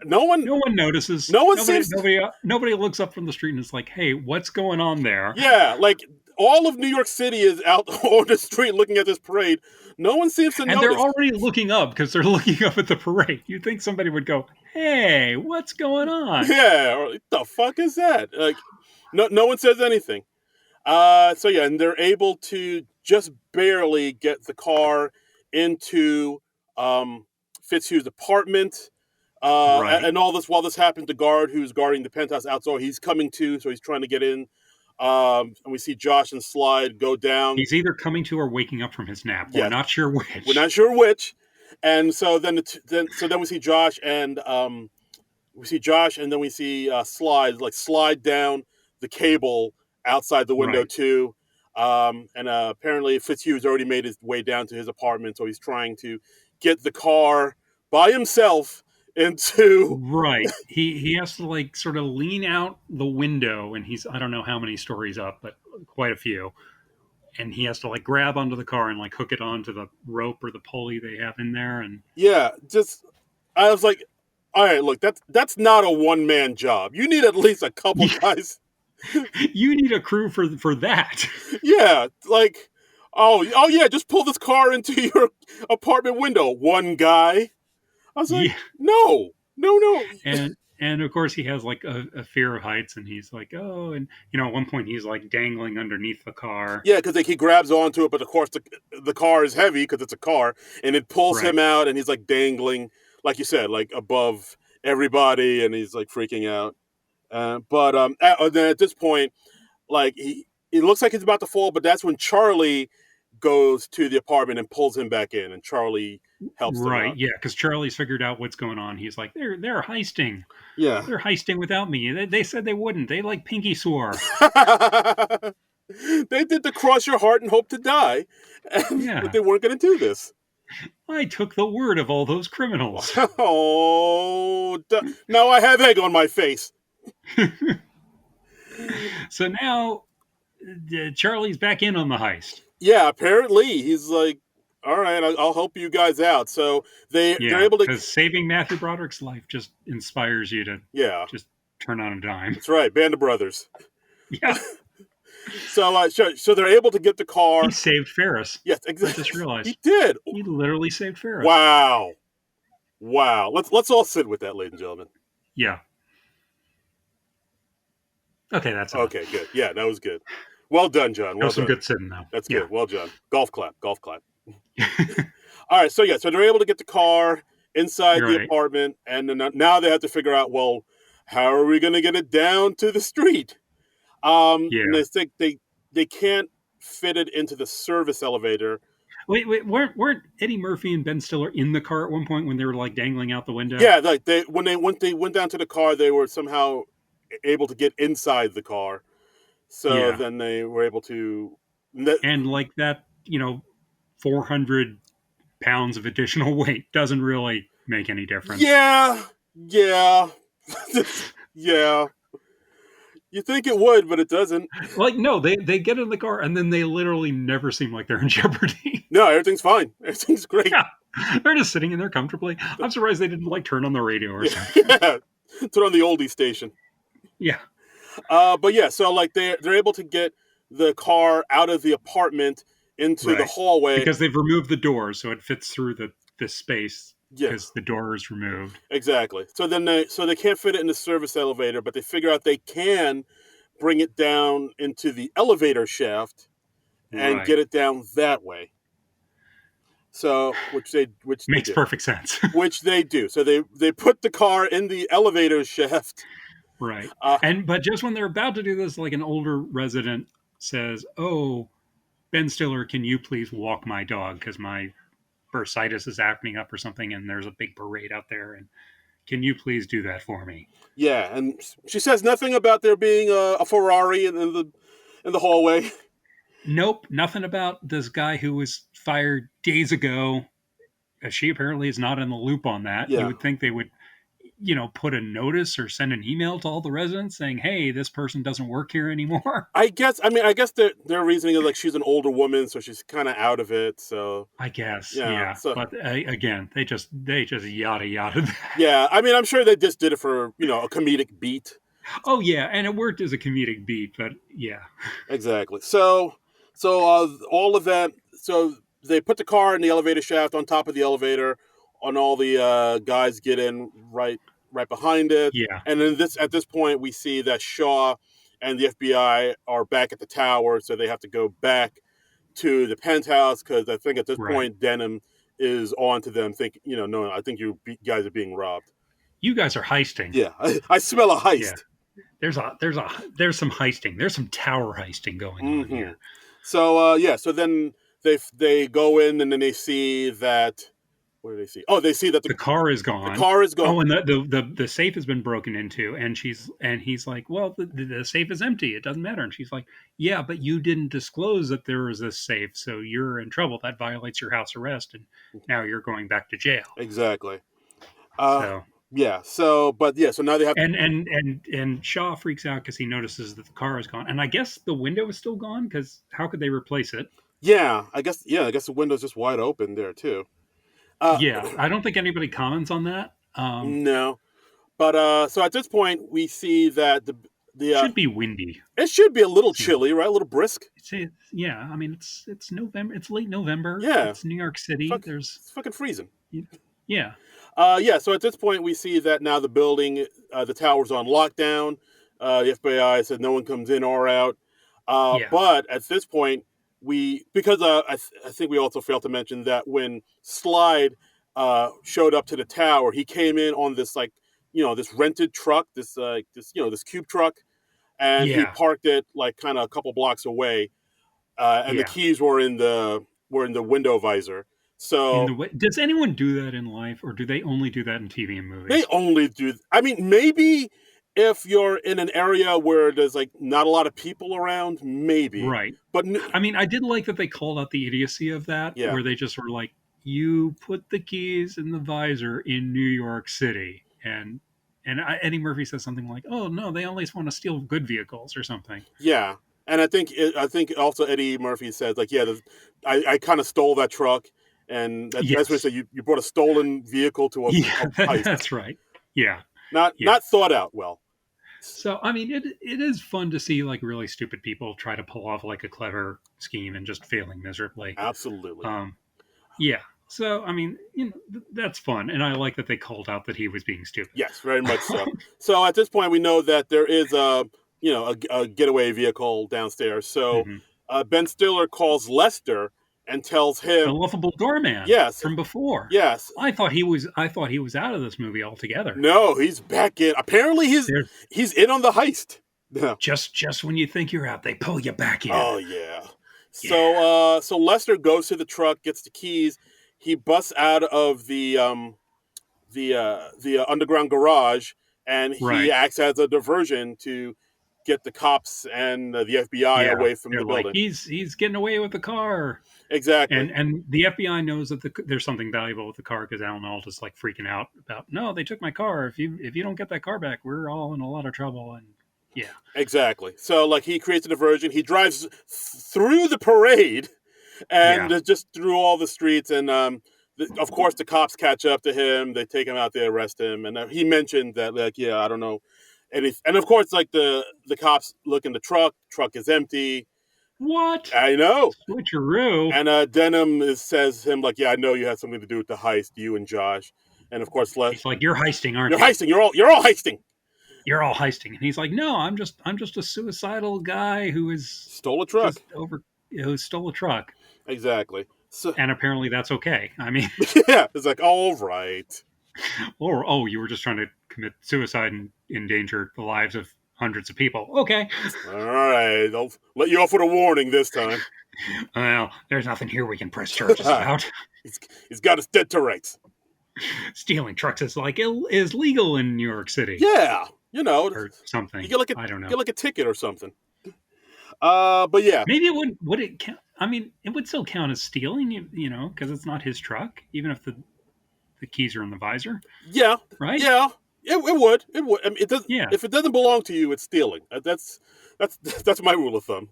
no one No one notices. no one Nobody, seems nobody, nobody looks up from the street and is like, "Hey, what's going on there?" yeah, like all of New York City is out on the street looking at this parade. No one seems to And they're notice. already looking up because they're looking up at the parade. You'd think somebody would go, "Hey, what's going on?" Yeah, or, what the fuck is that? Like, no one says anything. And they're able to just barely get the car into Fitzhugh's apartment. Right. And all this while this happens, the guard who's guarding the penthouse outside, he's coming to, so he's trying to get in. And we see Josh and Slide go down. He's either coming to or waking up from his nap. We're Yes, not sure which. we're not sure which. And so then we see Josh and then we see slide down the cable outside the window Right. too. And apparently Fitzhugh's already made his way down to his apartment, so he's trying to get the car by himself into. Right. He has to like sort of lean out the window, and he's I don't know how many stories up, but quite a few. And he has to like grab onto the car and like hook it onto the rope or the pulley they have in there. And Yeah, just I was like, all right, look, that's not a one man job. You need at least a couple guys. you need a crew for that. Yeah, like, oh yeah, just pull this car into your apartment window. One guy. I was like, Yeah. no. And of course he has like a fear of heights, and he's like, oh, and at one point he's like dangling underneath the car. Yeah, because like he grabs onto it, but of course the car is heavy because it's a car, and it pulls Right. him out, and he's like dangling, like you said, like above everybody, and he's like freaking out. Then at this point, like it looks like he's about to fall, but that's when Charlie goes to the apartment and pulls him back in, and Charlie helps them Right. out. Yeah. Because Charlie's figured out what's going on. He's like, they're heisting. Yeah. They're heisting without me. They said they wouldn't. They like pinky swore. They did the cross your heart and hope to die, but Yeah. they weren't going to do this. I took the word of all those criminals. Now I have egg on my face. So now Charlie's back in on the heist. Yeah, apparently he's like, all right, I'll help you guys out. So they're Yeah, able to. because saving Matthew Broderick's life just inspires you to Yeah, just turn on a dime. that's right, Band of Brothers. Yeah, So they're able to get the car. he saved Ferris. Yes, I exactly. just realized He did. he literally saved Ferris. Wow. Let's all sit with that, ladies and gentlemen. Yeah. Okay, that's enough. Okay, good. Yeah, that was good. Well done, John. That Well was some done. good sitting though. That's Yeah. good. Well done. Golf clap. Golf clap. All right, so they're able to get the car inside the Right. apartment, and then now they have to figure out, well, how are we going to get it down to the street? Yeah. And they think they can't fit it into the service elevator. Wait, weren't Eddie Murphy and Ben Stiller in the car at one point when they were like dangling out the window? Yeah, like they went down to the car, they were somehow able to get inside the car. So Yeah, then they were able to. and like that, 400 pounds of additional weight doesn't really make any difference. Yeah, yeah, yeah. You think it would, but it doesn't. Like, no, they get in the car and then they literally never seem like they're in jeopardy. No, everything's fine. Everything's great. Yeah, they're just sitting in there comfortably. I'm surprised they didn't like turn on the radio or Yeah, something. turn on the oldie station. Yeah, But yeah, so like they're able to get the car out of the apartment into the right. hallway. Because they've removed the door, so it fits through the space Yeah, because the door is removed. exactly. So then they can't fit it in the service elevator, but they figure out they can bring it down into the elevator shaft and Right. get it down that way. So which they Makes do. perfect sense. Which they do. So they put the car in the elevator shaft. Right. Uh, But just when they're about to do this, like an older resident says, "Oh, Ben Stiller, can you please walk my dog because my bursitis is acting up or something, and there's a big parade out there, and can you please do that for me?" yeah, and she says nothing about there being a Ferrari in the hallway. Nope, nothing about this guy who was fired days ago. She apparently is not in the loop on that. You Yeah, would think they would, put a notice or send an email to all the residents saying, "Hey, this person doesn't work here anymore." I guess. I mean, I guess their reasoning is like she's an older woman, so she's kind of out of it. So I guess, yeah, yeah. so But again, they just yada that. yeah. I mean, I'm sure they just did it for a comedic beat. Oh yeah, and it worked as a comedic beat, but yeah, Exactly. So all of that. So they put the car in the elevator shaft on top of the elevator, and all the guys get in right behind it. yeah, And then at this point, we see that Shaw and the FBI are back at the tower, so they have to go back to the penthouse because I think at this right. point Denham is on to them, thinking, no, I think you guys are being robbed. You guys are heisting. Yeah, I smell a Yeah, heist. there's some heisting. There's some tower heisting going on Hmm. here. So yeah, so then they go in and then they see that. What do they see? Oh, they see that The car is the gone. car is gone. Oh, and the safe has been broken into, and he's like, "Well, the safe is empty. It doesn't matter." And she's like, "Yeah, but you didn't disclose that there was this safe, so you're in trouble. That violates your house arrest, and now you're going back to jail." Exactly. Uh, So yeah. So now they have. and Shaw freaks out because he notices that the car is gone, and I guess the window is still gone because how could they replace it? Yeah, I guess. Yeah, I guess the window's just wide open there too. Uh, Yeah, I don't think anybody comments on that. no, but so at this point we see that the Should be windy. it should be a little You know, chilly, right? A little brisk. yeah. I mean, it's November. It's late November. Yeah, It's New York City. There's it's fucking freezing. yeah, Yeah, so at this point, we see that now the tower's on lockdown. The FBI said no one comes in or out. yeah, But at this point, because I think we also failed to mention that when Slide showed up to the tower, he came in on this this rented truck, this cube truck, and he yeah, parked it like kind of a couple blocks away, and the yeah. keys were in the window visor. In So the way, does anyone do that in life, or do they only do that in TV and they movies? only do. I mean, maybe if you're in an area where there's like not a lot of people around, maybe. Right. But I mean, I did like that they called out the idiocy of that, yeah, where they just were like, "You put the keys in the visor in New York City," and Eddie Murphy says something like, "Oh no, they always want to steal good vehicles or something." yeah. And I think also Eddie Murphy says like, yeah, I kind of stole that truck, and that's what he Yes. said. You brought a stolen vehicle to a Yeah, heist, that's right. Yeah, not yeah. not thought out well. So I mean, it is fun to see like really stupid people try to pull off like a clever scheme and just failing miserably. Absolutely. Um, yeah. So I mean, that's fun, and I like that they called out that he was being stupid. Yes, very much so. So at this point, we know that there is a getaway vehicle downstairs. So Hmm. Ben Stiller calls Lester and tells The him, lovable doorman yes, from before. yes, I thought he was out of this movie altogether. no, he's back in. Apparently, There, he's in on the heist. No. just when you think you're out, they pull you back in. Oh yeah. Yeah. So Lester goes to the truck, gets the keys. He busts out of the underground garage, and he Right. acts as a diversion to get the cops and the FBI Yeah. away from They're the like, building. he's getting away with the car. Exactly. And the FBI knows that there's something valuable with the car because Alan Alda is like freaking out about, no, they took my car. If you don't get that car back, we're all in a lot of trouble. And yeah, Exactly. So like he creates a diversion. He drives through the parade and yeah. just through all the streets, and of course the cops catch up to him. They take him out, they arrest him, and he mentioned that like, yeah, I don't know, and of course like the cops look in the truck is empty. What? I know. Switcheroo. And Denham says to him like, yeah, I know you had something to do with the heist, you and Josh, and of course He's like, you're heisting, aren't you're you? heisting, you're all heisting. You're all heisting. And he's like, no, I'm just a suicidal guy who is Stole a truck. just over who stole a truck. Exactly. So And apparently that's okay. I mean, yeah, it's like, all right. or oh, you were just trying to commit suicide and endanger the lives of hundreds of people. Okay. All right, I'll let you off with a warning this time. Well, there's nothing here we can press charges about. he's, he's got us dead to rights. Stealing trucks is legal in New York City Yeah, or you something. get like I don't know. a ticket or something. But yeah, Maybe it would it count? I mean, it would still count as stealing, because it's not his truck, even if the keys are in the visor, yeah, right? yeah. It would. It would. I mean, it does. Yeah. If it doesn't belong to you, it's stealing. That's my rule of thumb.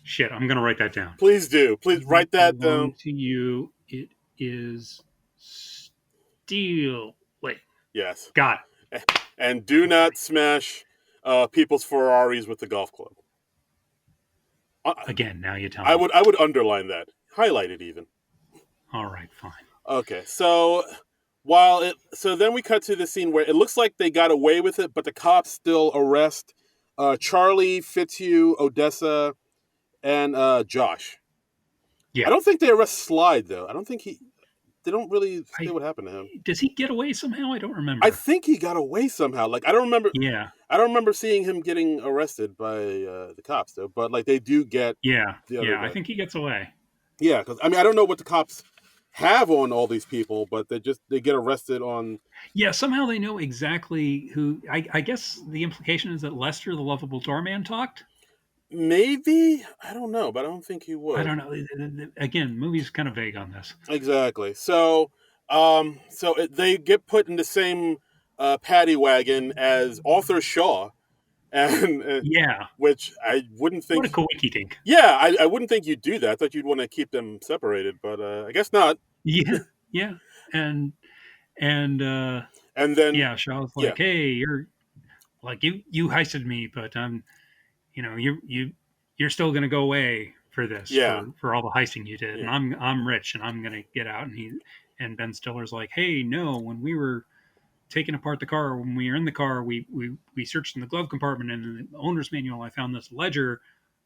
Shit, I'm gonna write that down. Please do. Please write that Belong down. to you. It is stealing. Yes. Got And do not smash people's Ferraris with the golf club. it. Again, now you tell I me. would underline that, highlight it even. All right, fine. Okay, so so then we cut to the scene where it looks like they got away with it, but the cops still arrest Charlie, Fitzhugh, Odessa, and Josh. Yeah. I don't think they arrest Slide though. I don't think they don't really say I, what happened to him. does he get away somehow? I don't I remember. think he got away somehow. Like I don't Yeah. remember seeing him getting arrested by the cops though. But like they do get Yeah. the other Yeah. I guy. think he gets away. Yeah, because I mean I don't know what the cops have on all these people, but they get arrested on. Yeah. Somehow they know exactly who. I guess the implication is that Lester, the lovable doorman, talked. Maybe I don't know, but I don't think he I would. don't know. Again, movie's kind of vague on this. Exactly. So, they get put in the same paddy wagon as Arthur Shaw, and Yeah. which I wouldn't What a think. coinky dink. Yeah, I wouldn't think you'd do that. I thought you'd want to keep them separated, but I guess not. Yeah. Yeah. And And then, yeah, Shaw's yeah, like, hey, you're like you heisted me, but you're still gonna go away for this yeah, for all the heisting you did, and yeah, I'm rich and I'm gonna get out. And Ben Stiller's like, hey, no, when we were taking apart the car, when we were in the car, we searched in the glove compartment, and in the owner's manual, I found this ledger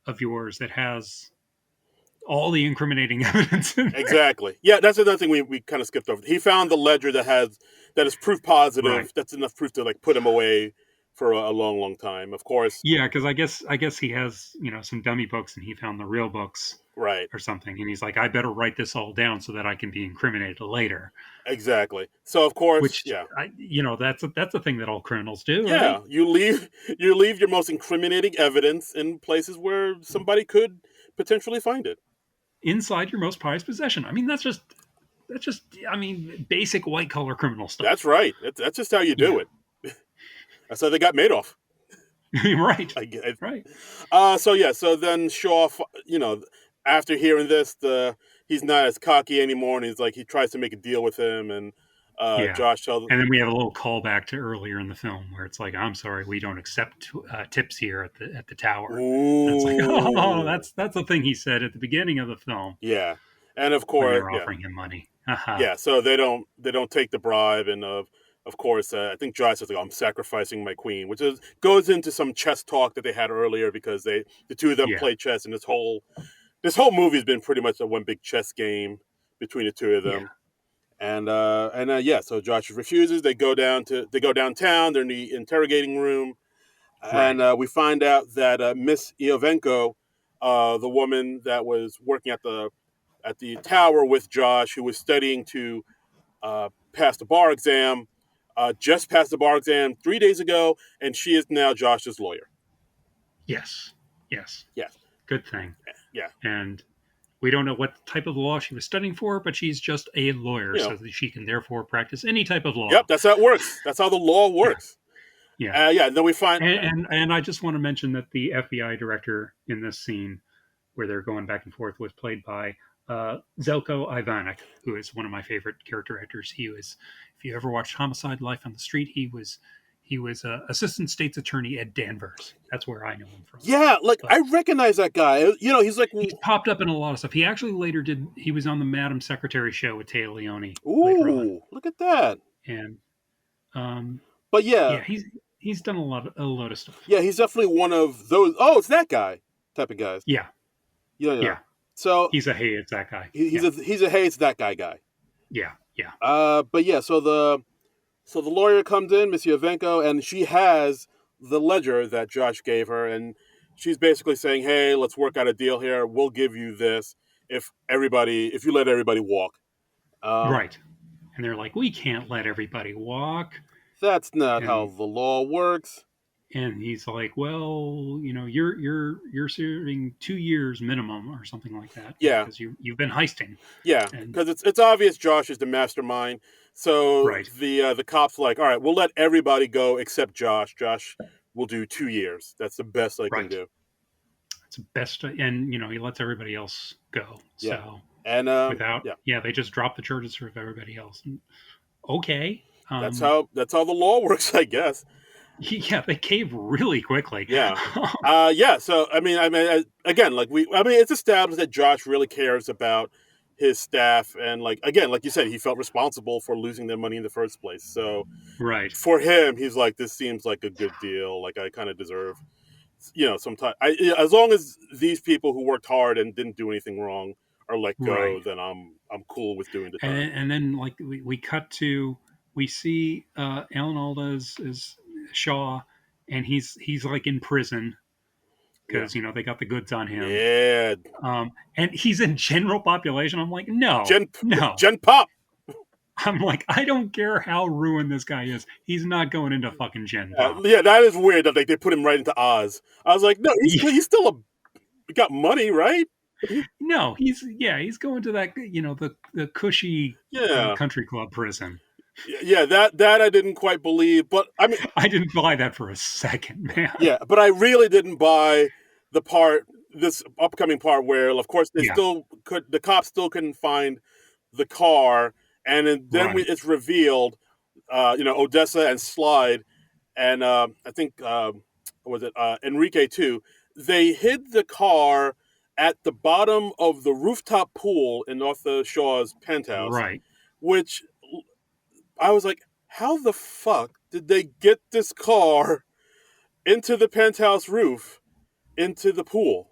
of yours that has all the incriminating evidence in there. exactly. Yeah, that's another thing we kind of skipped over. He found the ledger that is proof positive. Right. That's enough proof to like put him away for a long, long time. Of course, Yeah, because I guess he has some dummy books, and he found the real books right. or something, and he's like, I better write this all down so that I can be incriminated later. Exactly. So of course, Which yeah, that's a thing that all criminals do, yeah. right? You leave your most incriminating evidence in places where somebody could potentially find it. Inside your most prized possession. I mean, that's just I mean, basic white collar criminal That's stuff. right. That's just how you do Yeah. it. That's how they got Madoff. Right. I get. Right. So yeah. So then Shaw, after hearing this, he's not as cocky anymore, and he's like he tries to make a deal with him, and Yeah. Josh tells. And then we have a little callback to earlier in the film where it's like, I'm sorry, we don't accept tips here at the tower. And it's like, oh, Ooh. that's the thing he said at the beginning of the film Yeah, and of when they course, were yeah. offering him money. Haha. Yeah, so they don't take the bribe, and of course, I think Josh says like, "I'm sacrificing my queen," which goes into some chess talk that they had earlier because the two of them Yeah. play chess, and this whole movie has been pretty much a one big chess game between the two of Yeah. them. And yeah, so Josh refuses. They go downtown. They're in the interrogating room, Right. and we find out that Miss Iovenko the woman that was working at the tower with Josh, who was studying to pass the bar exam, just passed the bar exam 3 days ago, and she is now Josh's lawyer. Yes. Yes. Yeah, Good thing. yeah. And we don't know what type of law she was studying for, but she's just a lawyer, You so know, that she can therefore practice any type of yep, law. that's how it works. That's how the law Yeah. works. Yeah. Yeah, and then we find, And I just want to mention that the FBI director in this scene, where they're going back and forth, was played by Zelko Ivanek, who is one of my favorite character actors. He was, if you ever watched Homicide: Life on the Street, he was assistant state's attorney at Danvers. That's where I know him from. yeah, like But I recognize that guy. You know, he's like, he's popped up in a lot of stuff. He actually later did. He was on the Madam Secretary show with Taya Leone later on, ooh, look at that. and um, But yeah, yeah, he's done a lot of stuff. yeah, he's definitely one of those. Oh, it's that guy type of guys. Yeah, Yeah, yeah. yeah. So He's a hey, it's that guy. he's Yeah, a hey, it's that guy. yeah, yeah. But yeah, so the lawyer comes in, Miss Yavenko, and she has the ledger that Josh gave her, and she's basically saying, "Hey, let's work out a deal here. We'll give you this if you let everybody walk." Um, Right. And they're like, we can't let everybody walk. that's not how And the law works. he's like, well, you're serving 2 years minimum or something like that, Yeah, because you've been heisting. yeah, And because it's obvious Josh is the mastermind. So right, the cops like, all right, we'll let everybody go except Josh. Josh will do 2 years. That's the best I can right. do. It's best, and he lets everybody else go. Yeah, So and without, yeah, yeah, they just drop the charges for everybody else. And, okay. that's how the law works, I guess. Yeah, they cave really quickly. Yeah. Yeah. So again, it's established that Josh really cares about his staff, and like again, like you said, he felt responsible for losing their money in the first place. So Right, for him, he's like, this seems like a good deal. Like I kind of deserve, sometimes as long as these people who worked hard and didn't do anything wrong are let go, right. then I'm cool with doing the time. And then like we cut to, we see Alan Alda is Shaw, and he's like in prison Yeah. because they got the goods on him. Yeah. And he's in general population. I'm like, no, Gen no. Gen Pop. I'm like, I don't care how ruined this guy is. He's not going into fucking Gen Pop. Yeah, that is weird that they put him right into Oz. I was like, no, Yeah, he's still got money, right? no, he's going to that the cushy Yeah, country club prison. yeah. That I didn't quite believe, but I mean, I didn't buy that for a second, man. yeah, but I really didn't buy this upcoming part where, of course, Yeah, the cops still couldn't find the car, and right, it's revealed, Odessa and Slide, and I think was it Enrique too. They hid the car at the bottom of the rooftop pool in Arthur Shaw's penthouse, right. which I was like, how the fuck did they get this car into the penthouse roof, into the pool?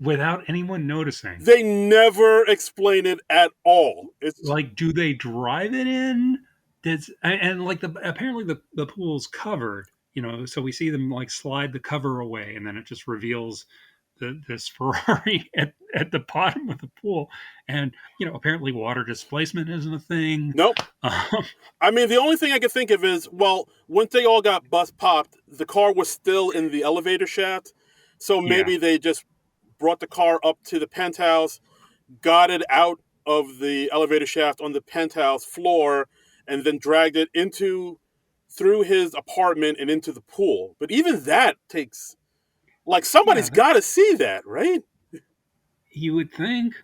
Without anyone noticing. They never explain it at all. It's Like, do they drive it in? And like apparently the pool's covered, so we see them like slide the cover away, and then it just reveals this Ferrari at the bottom of the pool, and apparently water displacement isn't a thing. nope. Um, I mean, the only thing I could think of is, well, once they all got bus popped, the car was still in the elevator shaft, so yeah, maybe they just brought the car up to the penthouse, got it out of the elevator shaft on the penthouse floor, and then dragged it through his apartment and into the pool. But even that takes, like, yeah, somebody's got to see that, right? you would think.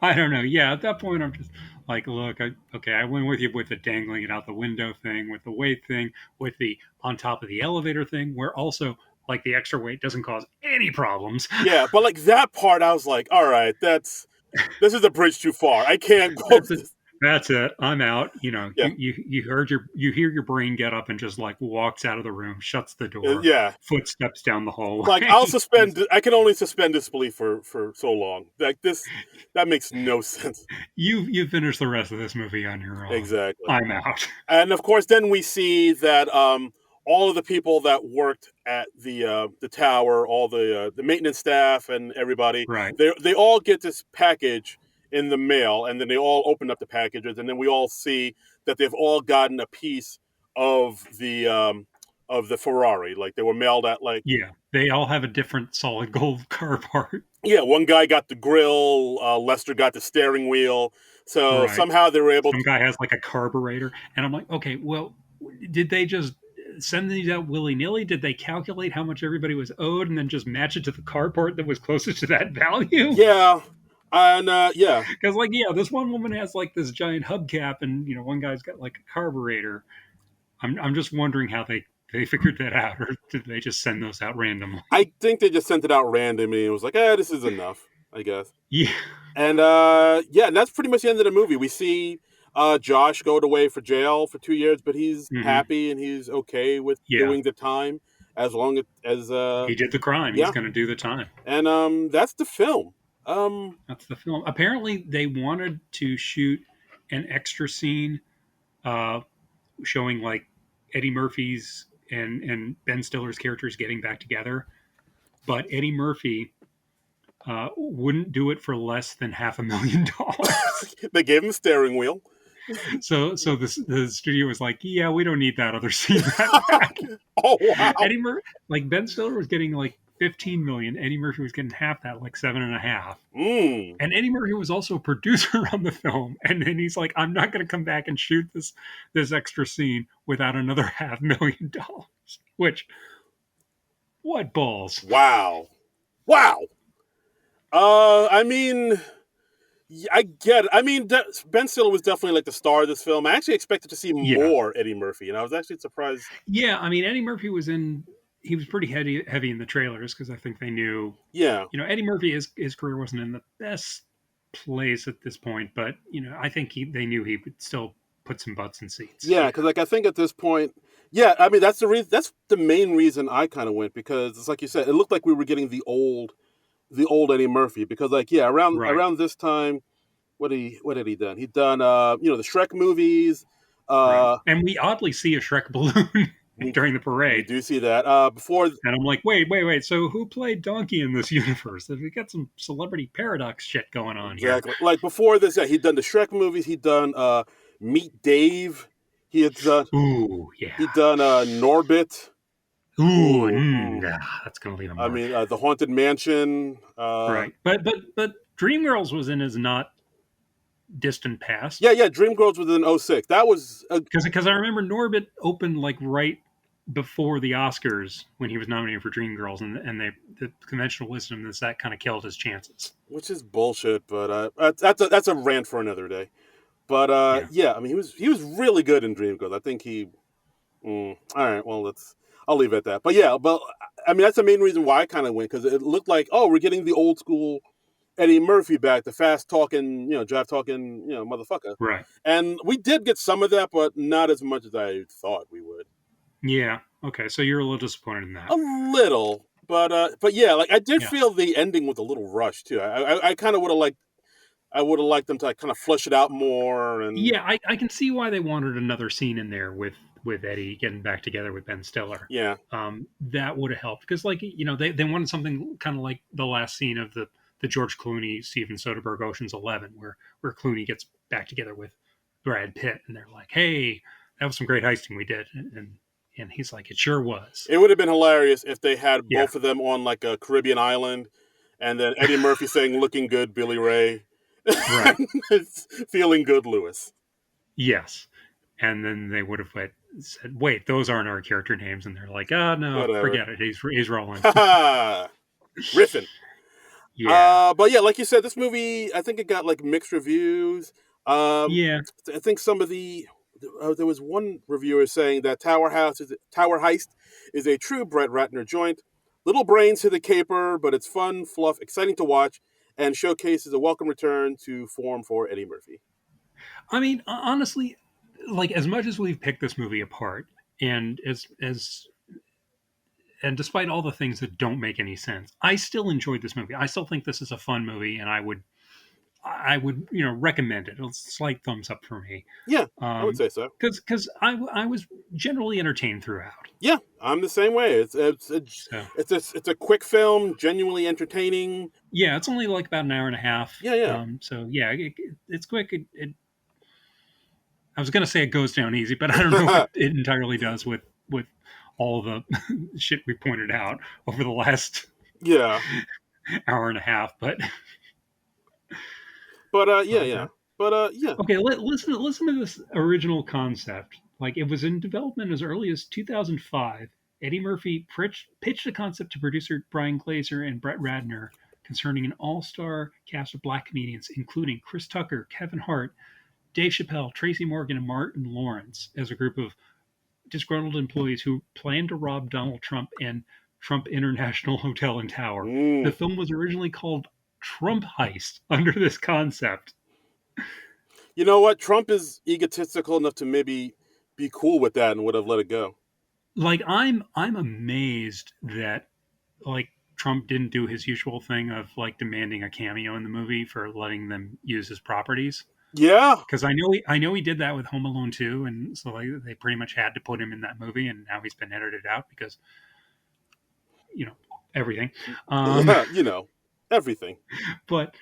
I don't know. Yeah, at that point, I'm just like, look, okay, I went with you with the dangling it out the window thing, with the weight thing, with the on top of the elevator thing, where also like the extra weight doesn't cause any problems. Yeah, but like that part, I was like, all right, this is a bridge too far. I can't go. That's it. That's it. I'm out. Yeah, You hear your brain get up and just like walks out of the room, shuts the door, yeah. footsteps down the hallway. Like I can only suspend disbelief for so long. Like that makes no sense. You finish the rest of this movie on your own. Exactly. I'm out. And of course, then we see that all of the people that worked at the tower, all the maintenance staff and everybody, Right. they all get this package in the mail, and then they all open up the packages, and then we all see that they've all gotten a piece of the Ferrari. Like they were mailed at like Yeah. They all have a different solid gold car part. yeah, one guy got the grill, Lester got the steering wheel. So Right. somehow they were able Some to. guy has like a carburetor. And I'm like, okay, well, did they just send these out willy nilly? Did they calculate how much everybody was owed and then just match it to the car part that was closest to that value? Yeah, and yeah, Because, like, yeah, this one woman has like this giant hubcap, and one guy's got like a carburetor. I'm just wondering how they figured that out, or did they just send those out randomly? I think they just sent it out randomly and was like, this is enough, I guess. Yeah. And yeah, and that's pretty much the end of the movie. We see Josh go away for jail for 2 years, but he's Hmm. happy and he's okay with Yeah. doing the time as long as He did the crime. He's yeah. going to do the time. And that's the film. That's the film. Apparently, they wanted to shoot an extra scene uh, showing like Eddie Murphy's and Ben Stiller's characters getting back together, but Eddie Murphy wouldn't do it for less than $500,000. They gave him a steering wheel. So the studio was like, yeah, we don't need that other scene that back. Oh wow. Eddie Murphy, like Ben Stiller was getting like 15 million. Eddie Murphy was getting half that, like 7.5. Mm. And Eddie Murphy was also a producer on the film. And then he's like, I'm not going to come back and shoot this extra scene without another $500,000. Which, what balls? Wow. Wow. I mean, I get it. I mean, Ben Stiller was definitely like the star of this film. I actually expected to see Yeah. more Eddie Murphy, and I was actually surprised. Yeah. I mean, Eddie Murphy was he was pretty heavy in the trailers because I think they knew, Yeah. Eddie Murphy, his career wasn't in the best place at this point, but, I think they knew he would still put some butts in seats. Yeah, because like I think at this point, yeah, I mean that's the reason. That's the main reason I kind of went because it's like you said, it looked like we were getting the old Eddie Murphy because like yeah, around Right. around this time, what had he done? He'd done the Shrek movies. Right. And we oddly see a Shrek balloon during the We parade. do see that before. And I'm like, wait. So who played Donkey in this universe? We got some celebrity paradox shit going on here. Exactly. Like before this, yeah, he'd done the Shrek movies. He'd done Meet Dave. He had done. Ooh, yeah. He'd done Norbit. Ooh, that's gonna leave a mark. I mean, the Haunted Mansion. Right. But Dreamgirls was in his not distant past. Yeah. Dreamgirls was in 06. That was Because I remember Norbit opened like right before the Oscars when he was nominated for Dreamgirls, and the conventional wisdom is that kind of killed his chances. which is bullshit, but that's a rant for another day. But yeah, I mean, he was really good in Dreamgirls. I think he. All right, well, I'll leave it at that. But yeah, I mean, that's the main reason why I kind of went because it looked like we're getting the old school Eddie Murphy back, the fast talking, drive talking, motherfucker. Right. And we did get some of that, but not as much as I thought we would. Yeah. Okay. So you're a little disappointed in that. A little, but yeah, like I did Yeah. feel the ending was a little rushed too. I kind of would have liked. I would have liked them to like, kind of flesh it out more. And Yeah, I can see why they wanted another scene in there with Eddie getting back together with Ben Stiller. yeah, That would have helped because, like, they wanted something kind of like the last scene of the George Clooney, Steven Soderbergh Ocean's 11, where Clooney gets back together with Brad Pitt, and they're like, "Hey, that was some great heisting we did," and he's like, "It sure was." it would have been hilarious if they had Yeah. both of them on like a Caribbean island, and then Eddie Murphy saying "Looking good, Billy Ray," Right. feeling good, Lewis. Yes. And then they would have said, "Wait, those aren't our character names," and they're like, "Oh no, Whatever. forget it. He's rolling." Riffin. Yeah. But yeah, like you said, this movie, I think it got like mixed reviews. Yeah. I think some of there was one reviewer saying that Tower Heist is a true Brett Ratner joint. Little brains to the caper, but it's fun, fluff, exciting to watch, and showcases a welcome return to form for Eddie Murphy. I mean, honestly, like as much as we've picked this movie apart, and and despite all the things that don't make any sense, I still enjoyed this movie. I still think this is a fun movie, and I would recommend it. It's a slight thumbs up for me. Yeah, I would say so. Because I was generally entertained throughout. Yeah, I'm the same way. So It's a quick film, genuinely entertaining. yeah, it's only like about an hour and a half. Yeah, yeah. So yeah, it's quick. I was going to say it goes down easy, but I don't know if it entirely does with all the shit we pointed out over the last Yeah. hour and a half. But yeah, But yeah. But yeah. okay, listen to this original concept. Like it was in development as early as 2005. Eddie Murphy pitched a concept to producer Brian Glazer and Brett Ratner concerning an all-star cast of black comedians, including Chris Tucker, Kevin Hart, Dave Chappelle, Tracy Morgan, and Martin Lawrence, as a group of disgruntled employees who planned to rob Donald Trump and Trump International Hotel and Tower. The Mm. film was originally called Trump Heist under this concept. You know what? Trump is egotistical enough to maybe be cool with that and would have let it go. Like I'm amazed that like Trump didn't do his usual thing of like demanding a cameo in the movie for letting them use his properties. Yeah. Because I know he did that with Home Alone 2, and so like, they pretty much had to put him in that movie, and now he's been edited out because you know everything. Yeah, everything. But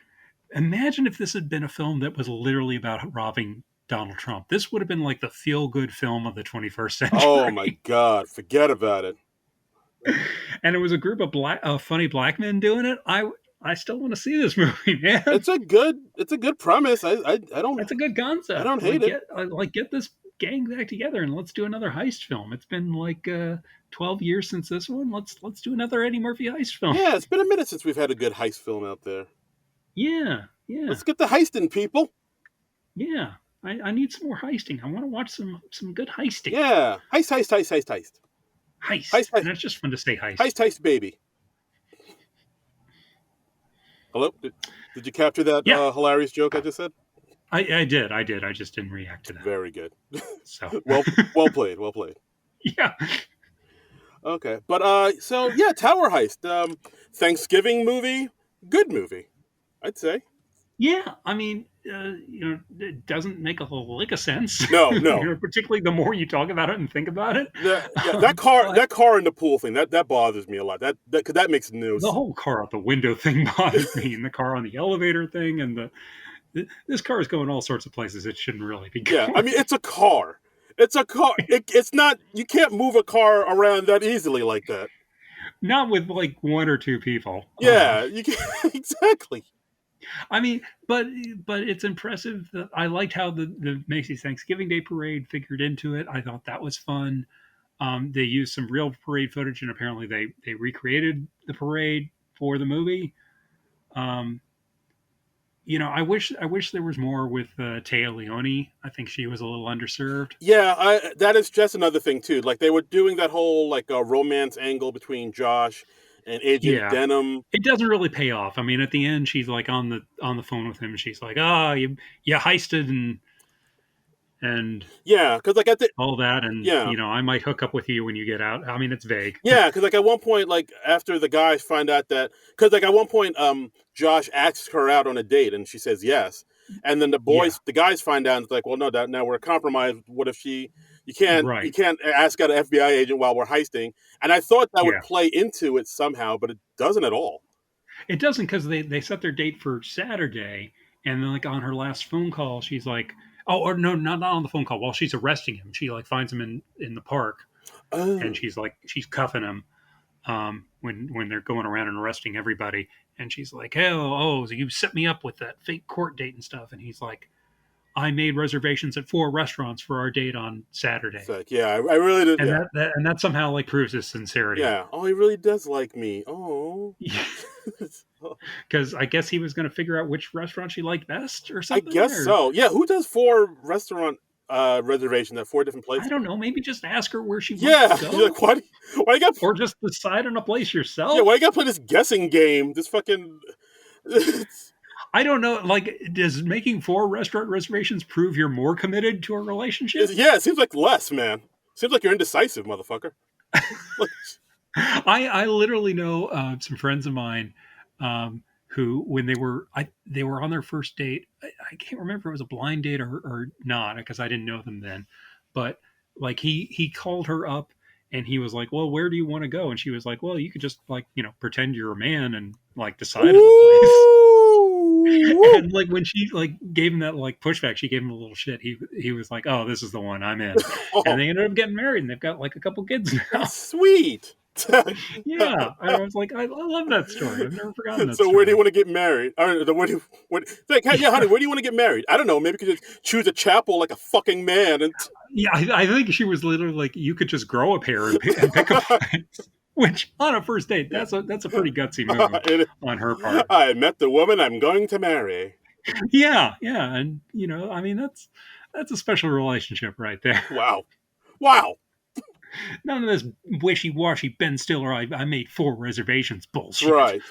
imagine if this had been a film that was literally about robbing Donald Trump. This would have been like the feel good film of the 21st Oh my century. God, forget about it. And it was a group of funny black men doing it. I still want to see this movie, man. It's a good premise. That's a good I concept. don't hate it. Get this gang back together and let's do another heist film. It's been like 12 years since this one. Let's do another Eddie Murphy heist film. Yeah, it's been a minute since we've had a good heist film out there. Yeah, yeah, Let's get the heisting, people. yeah. I need some more heisting. I want to watch some good heisting. Yeah, heist. Heist. Heist, heist, And it's just fun to say heist. heist, baby. Hello? Did you capture that Yeah, hilarious joke I just said? I did. I did. I just didn't react to that. Very good. So, Well played. Well played. yeah. Okay, but so yeah, Tower Heist. Thanksgiving movie, good movie, I'd say. Yeah, I mean, it doesn't make a whole lick of sense. No, no. Particularly the more you talk about it and think about it. Yeah, But that car in the pool thing, that bothers me a lot. That makes no the sense. whole car out the window thing bothers me, and the car on the elevator thing, and this car is going all sorts of places it shouldn't really be Yeah, going. I mean it's a car. It's a car. It's not. You can't move a car around that easily like that. Not with like one or two people. Yeah, you can't exactly. I mean, but it's impressive. That I liked how the Macy's Thanksgiving Day Parade figured into it. I thought that was fun. They used some real parade footage, and apparently they recreated the parade for the movie. Um, I wish there was more with Taya Leone. I think she was a little underserved. Yeah, that is just another thing too. Like they were doing that whole like romance angle between Josh and Agent Yeah, Denham. it doesn't really pay off. I mean, at the end, she's like on the phone with him. She's like, "Ah, you heisted and Yeah, because like at the all that, and yeah I might hook up with you when you get out." I mean, it's vague. yeah because like at one point like after the guys find out that because like at one point Josh asks her out on a date and she says yes, and then Yeah, the guys find out and it's like well no that now we're compromised. What if you right. can't ask out an FBI agent while we're heisting? And I thought that would Yeah, play into it somehow, but it doesn't at all. it doesn't because they set their date for Saturday, and then like on her last phone call, she's like, "Oh, or no, not on the phone call. While she's arresting him, she like finds him in the park, and Oh, she's cuffing him when they're going around and arresting everybody, and she's like, "Hey, so you set me up with that fake court date and stuff," and he's like, "I made reservations at 4 restaurants for our date on it's Saturday," like yeah, I really did. and Yeah, that somehow like proves his sincerity. yeah. Oh, he really does like me. Oh, Because I guess he was going to figure out which restaurant she liked best or I something, guess or so. Yeah, who does 4 restaurant reservations at 4 different I places? don't know. Maybe just ask her where she wants to Yeah, you're go, like why you got or just decide on a place yeah why yourself. you got to play this guessing game? This fucking it's, I don't know. Like, does making 4 restaurant reservations prove you're more committed to a relationship? yeah, it seems like less, man. Seems like you're indecisive, motherfucker. Like, I literally know some friends of mine who, when they were on their first date. I can't remember if it was a blind date or not because I didn't know them then, but like he called her up and he was like, "Well, where do you want to go?" And she was like, "Well, you could just like pretend you're a man and like decide on the place." Ooh. And like when she like gave him that like pushback, she gave him a little shit. He was like, "Oh, this is the one, I'm in." And Oh, they ended up getting married and they've got like a couple kids now. sweet. Yeah, I was like, I love that story. I've never forgotten that So where do you story. want to get married? Or like, hey, yeah, honey, where do you want to get married? I don't know. Maybe you could just choose a chapel like a fucking man. And Yeah, I think she was literally like, you could just grow a pair and pick a place. Which on a first date, yeah. that's a pretty gutsy move on her part. I met the woman I'm going to marry. Yeah, yeah, and I mean that's a special relationship right there. Wow. Wow. None of this wishy washy Ben Stiller. I made 4 reservations bullshit. Right.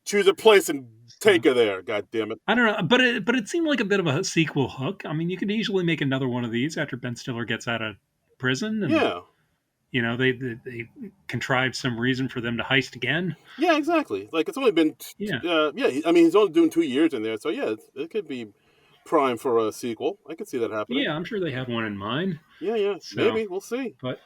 Choose a place and take So her there. God damn it. I don't know, but it seemed like a bit of a sequel hook. I mean, you could easily make another one of these after Ben Stiller gets out of prison, and Yeah. they contrived some reason for them to heist again. Yeah, exactly. Like it's only been, Yeah, yeah. I mean, he's only doing 2 years in there, so yeah, it could be prime for a sequel. I could see that happening. yeah, I'm sure they had one in mind. Yeah, yeah. So, Maybe we'll see. but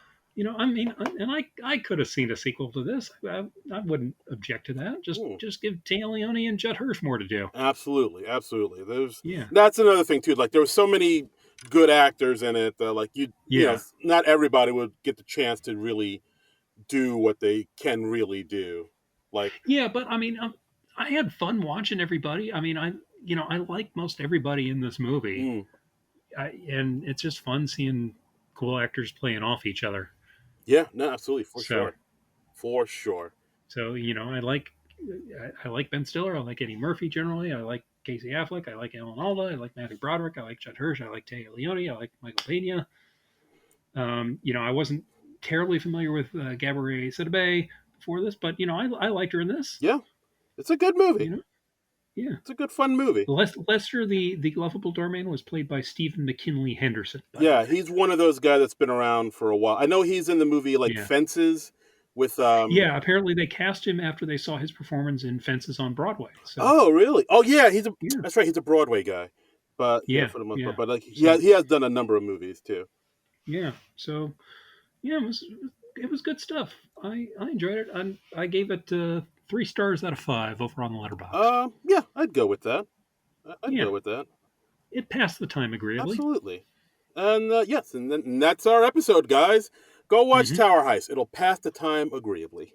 I mean, and I could have seen a sequel to this. I wouldn't object to that. Hmm. Just give Taya Leone and Judd Hirsch more to do. Absolutely, absolutely. Yeah, That's another thing too. Like there were so many good actors in it. Like yeah, not everybody would get the chance to really do what they can really do. Like, yeah. But I mean, I had fun watching everybody. I mean, I like most everybody in this movie, mm, and it's just fun seeing cool actors playing off each other. yeah, no, absolutely, for So, sure, for sure. I like Ben Stiller. I like Eddie Murphy generally. I like Casey Affleck. I like Alan Alda. I like Matthew Broderick. I like Judd Hirsch. I like Taya Leone. I like Michael Pena. I wasn't terribly familiar with Gabrielle Sidibe before this, but I liked her in this. Yeah, it's a good movie. You know, yeah. It's a good fun movie. Lester, the lovable doorman, was played by Stephen McKinley Henderson. By the Yeah, way, he's one of those guys that's been around for a while. I know he's in the movie like yeah, Fences with yeah. Apparently, they cast him after they saw his performance in Fences on Broadway. So Oh, really? Oh, yeah, yeah, that's right, he's a Broadway guy. But yeah, yeah, for the most yeah. part, but like So he has done a number of movies too. yeah, so yeah, it was good stuff. I enjoyed it. I gave it 3 stars out of 5 over on the letterbox. Yeah, I'd go with that. I'd Yeah, go with that. it passed the time agreeably. Absolutely. And yes, and that's our episode, guys. Go watch Hmm. Tower Heist. It'll pass the time agreeably.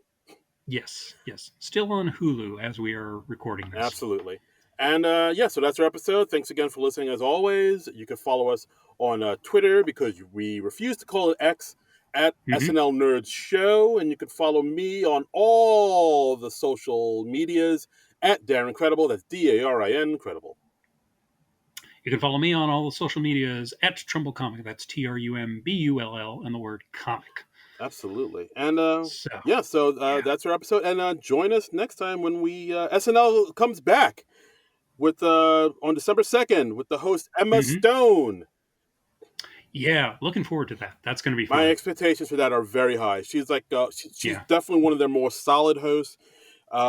Yes, yes. Still on Hulu as we are recording this. Absolutely. And yeah, so that's our episode. Thanks again for listening. As always, you can follow us on Twitter because we refuse to call it X at Hmm. SNL Nerds Show, and you can follow me on all the social medias at Darren Credible. That's DARIN Credible. You can follow me on all the social medias at Trumbull Comic. That's TRUMBULL and the word comic. Absolutely. And So yeah, so yeah. that's our episode. And join us next time when we SNL comes back with on December 2nd with the host Emma Hmm. Stone. Yeah, looking forward to that. That's going to be My fun. expectations for that are very high. She's like she's Yeah. definitely one of their more solid hosts.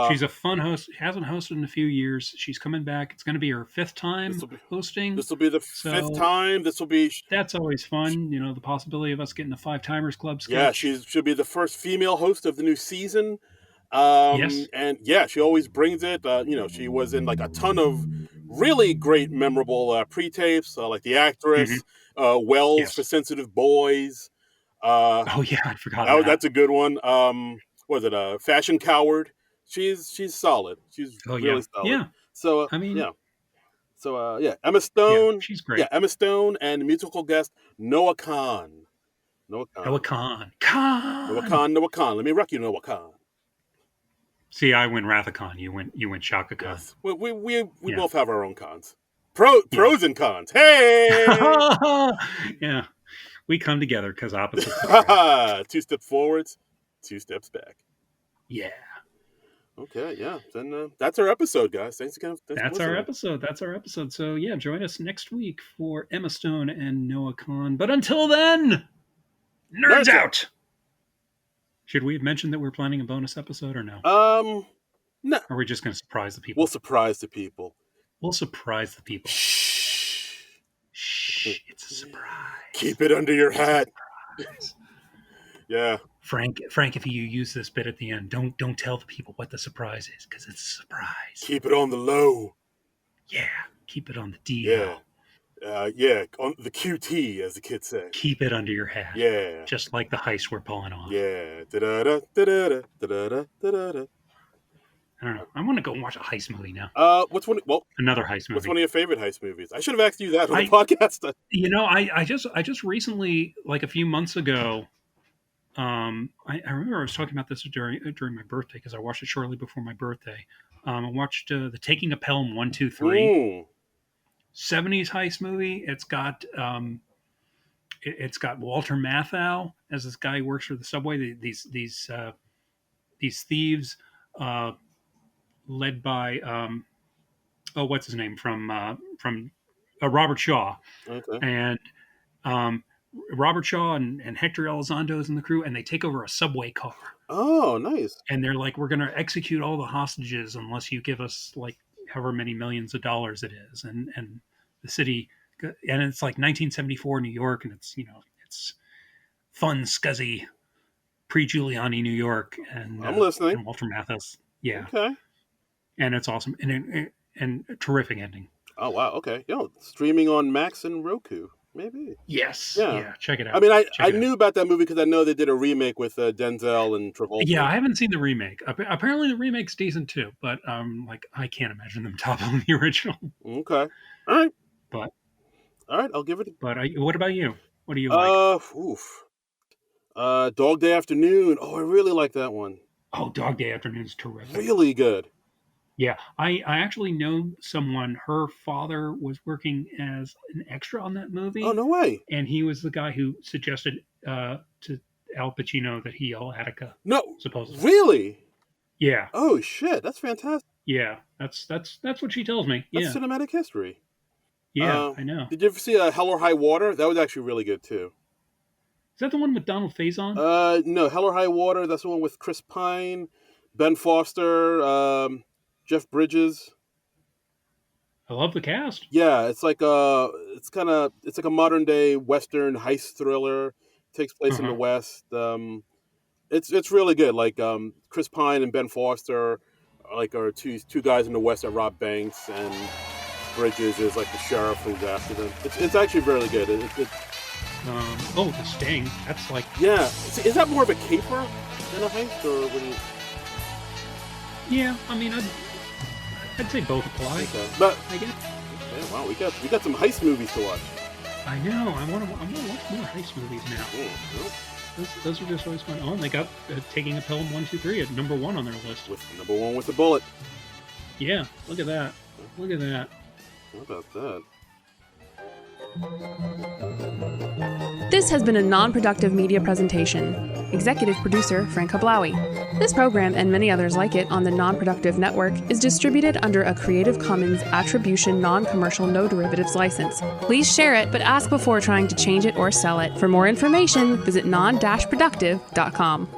She's a fun host. Hasn't hosted in a few years. She's coming back. It's going to be her 5th This time will be hosting. this will be the fifth So time. This will be that's always fun. The possibility of us getting a Five Timers Club yeah. sketch. She'll be the first female host of the new season. Yes. And yeah, she always brings it. She was in like a ton of really great, memorable pre-tapes, like The Hmm. Actress, Wells for Yes. Sensitive Boys. Uh, Oh yeah, I forgot that. that's a good one. Was it Fashion Coward? She's solid. She's Oh really yeah, solid. yeah. So I mean, yeah. So yeah, Emma yeah, Stone. she's Yeah, great. Emma Stone and musical guest Noah Khan. Noah Noah Khan. Khan. Noah Khan. Khan. Noah Khan. Let me wreck you, Noah Khan. See, I went Rathacon. You went Shaka Khan. Yes, we Yeah, both have our own cons. yeah, Pros and cons. Hey, yeah. We come together because opposites attract. 2 steps forwards, 2 steps back. Yeah, Okay, yeah. Then that's our episode, guys. Thanks again. Thanks for that's our listening. episode. That's our episode. So yeah, join us next week for Emma Stone and Noah Khan. But until then, nerds Nerds out. out. Should we have mentioned that we're planning a bonus episode or no? No, Or are we just going to surprise the people? we'll surprise the people. We'll surprise the people. Shh. Shh, it's a surprise. Keep it under your hat. Surprise. Yeah. Frank, if you use this bit at the end, don't tell the people what the surprise is, because it's a surprise. Keep it on the low. Yeah, keep it on the DL. Yeah. Yeah, on the QT, as the kids say. Keep it under your hat. Yeah. Just like the heist we're pulling off. Yeah. Da-da-da, da-da-da, da-da-da, da-da-da. I don't know. I want to go and watch a heist movie now. What's one? Well, another heist movie. What's one of your favorite heist movies? I should have asked you that on the podcast. You know, I just recently, like a few months ago, I remember I was talking about this during my birthday, because I watched it shortly before my birthday. I watched The Taking of Pelham 1, 2, 3. Ooh. 70s heist movie. It's got Walter Matthau as this guy who works for the subway. These thieves, led by what's his name from Robert Shaw. Okay. And Robert Shaw and Hector Elizondo is in the crew, and they take over a subway car. Oh, nice. And they're like, we're going to execute all the hostages unless you give us like however many millions of dollars it is. And the city, and it's like 1974 New York, and it's, it's fun, scuzzy, pre-Giuliani New York. And I'm listening. And Walter Matthau. Yeah. Okay. And it's awesome. And a terrific ending. Oh, wow. Okay. Streaming on Max and Roku. Maybe. Yes. Yeah. Check it out. I mean, I knew about that movie because I know they did a remake with Denzel and Travolta. Yeah, I haven't seen the remake. Apparently, the remake's decent too, but I can't imagine them toppling the original. Okay. All right. But all right, I'll give it. But what about you? What do you like? Dog Day Afternoon. Oh, I really like that one. Oh, Dog Day Afternoon's terrific. Really good. Yeah, I actually know someone. Her father was working as an extra on that movie. Oh, no way! And he was the guy who suggested to Al Pacino that he yell Attica. No, supposedly. Really? Yeah. Oh shit, that's fantastic. Yeah, that's what she tells me. That's cinematic history. Yeah, I know. Did you ever see Hell or High Water? That was actually really good too. Is that the one with Donald Faison? No, Hell or High Water. That's the one with Chris Pine, Ben Foster, Jeff Bridges. I love the cast. Yeah, it's like it's like a modern day Western heist thriller. It takes place in the West. It's really good. Like Chris Pine and Ben Foster are two guys in the West that rob banks, and Bridges is like the sheriff who's after them. It's actually really good. The Sting. That's like... Yeah. Is that more of a caper than a heist, or what do you... Yeah, I mean, I'd say both apply. Okay. But I guess. Okay, wow, we got some heist movies to watch. I know. I want to watch more heist movies now. Oh, those are just always fun. Oh, and they got Taking a Pelham 1, 2, 3 at number 1 on their list. With number 1 with the bullet. Yeah, look at that. Look at that. How about that? This has been a non-productive media presentation. Executive producer Frank Hablawi. This program and many others like it on the Non-Productive Network is distributed under a Creative Commons Attribution Non-Commercial No Derivatives license. Please share it, but ask before trying to change it or sell it. For more information, visit non-productive.com.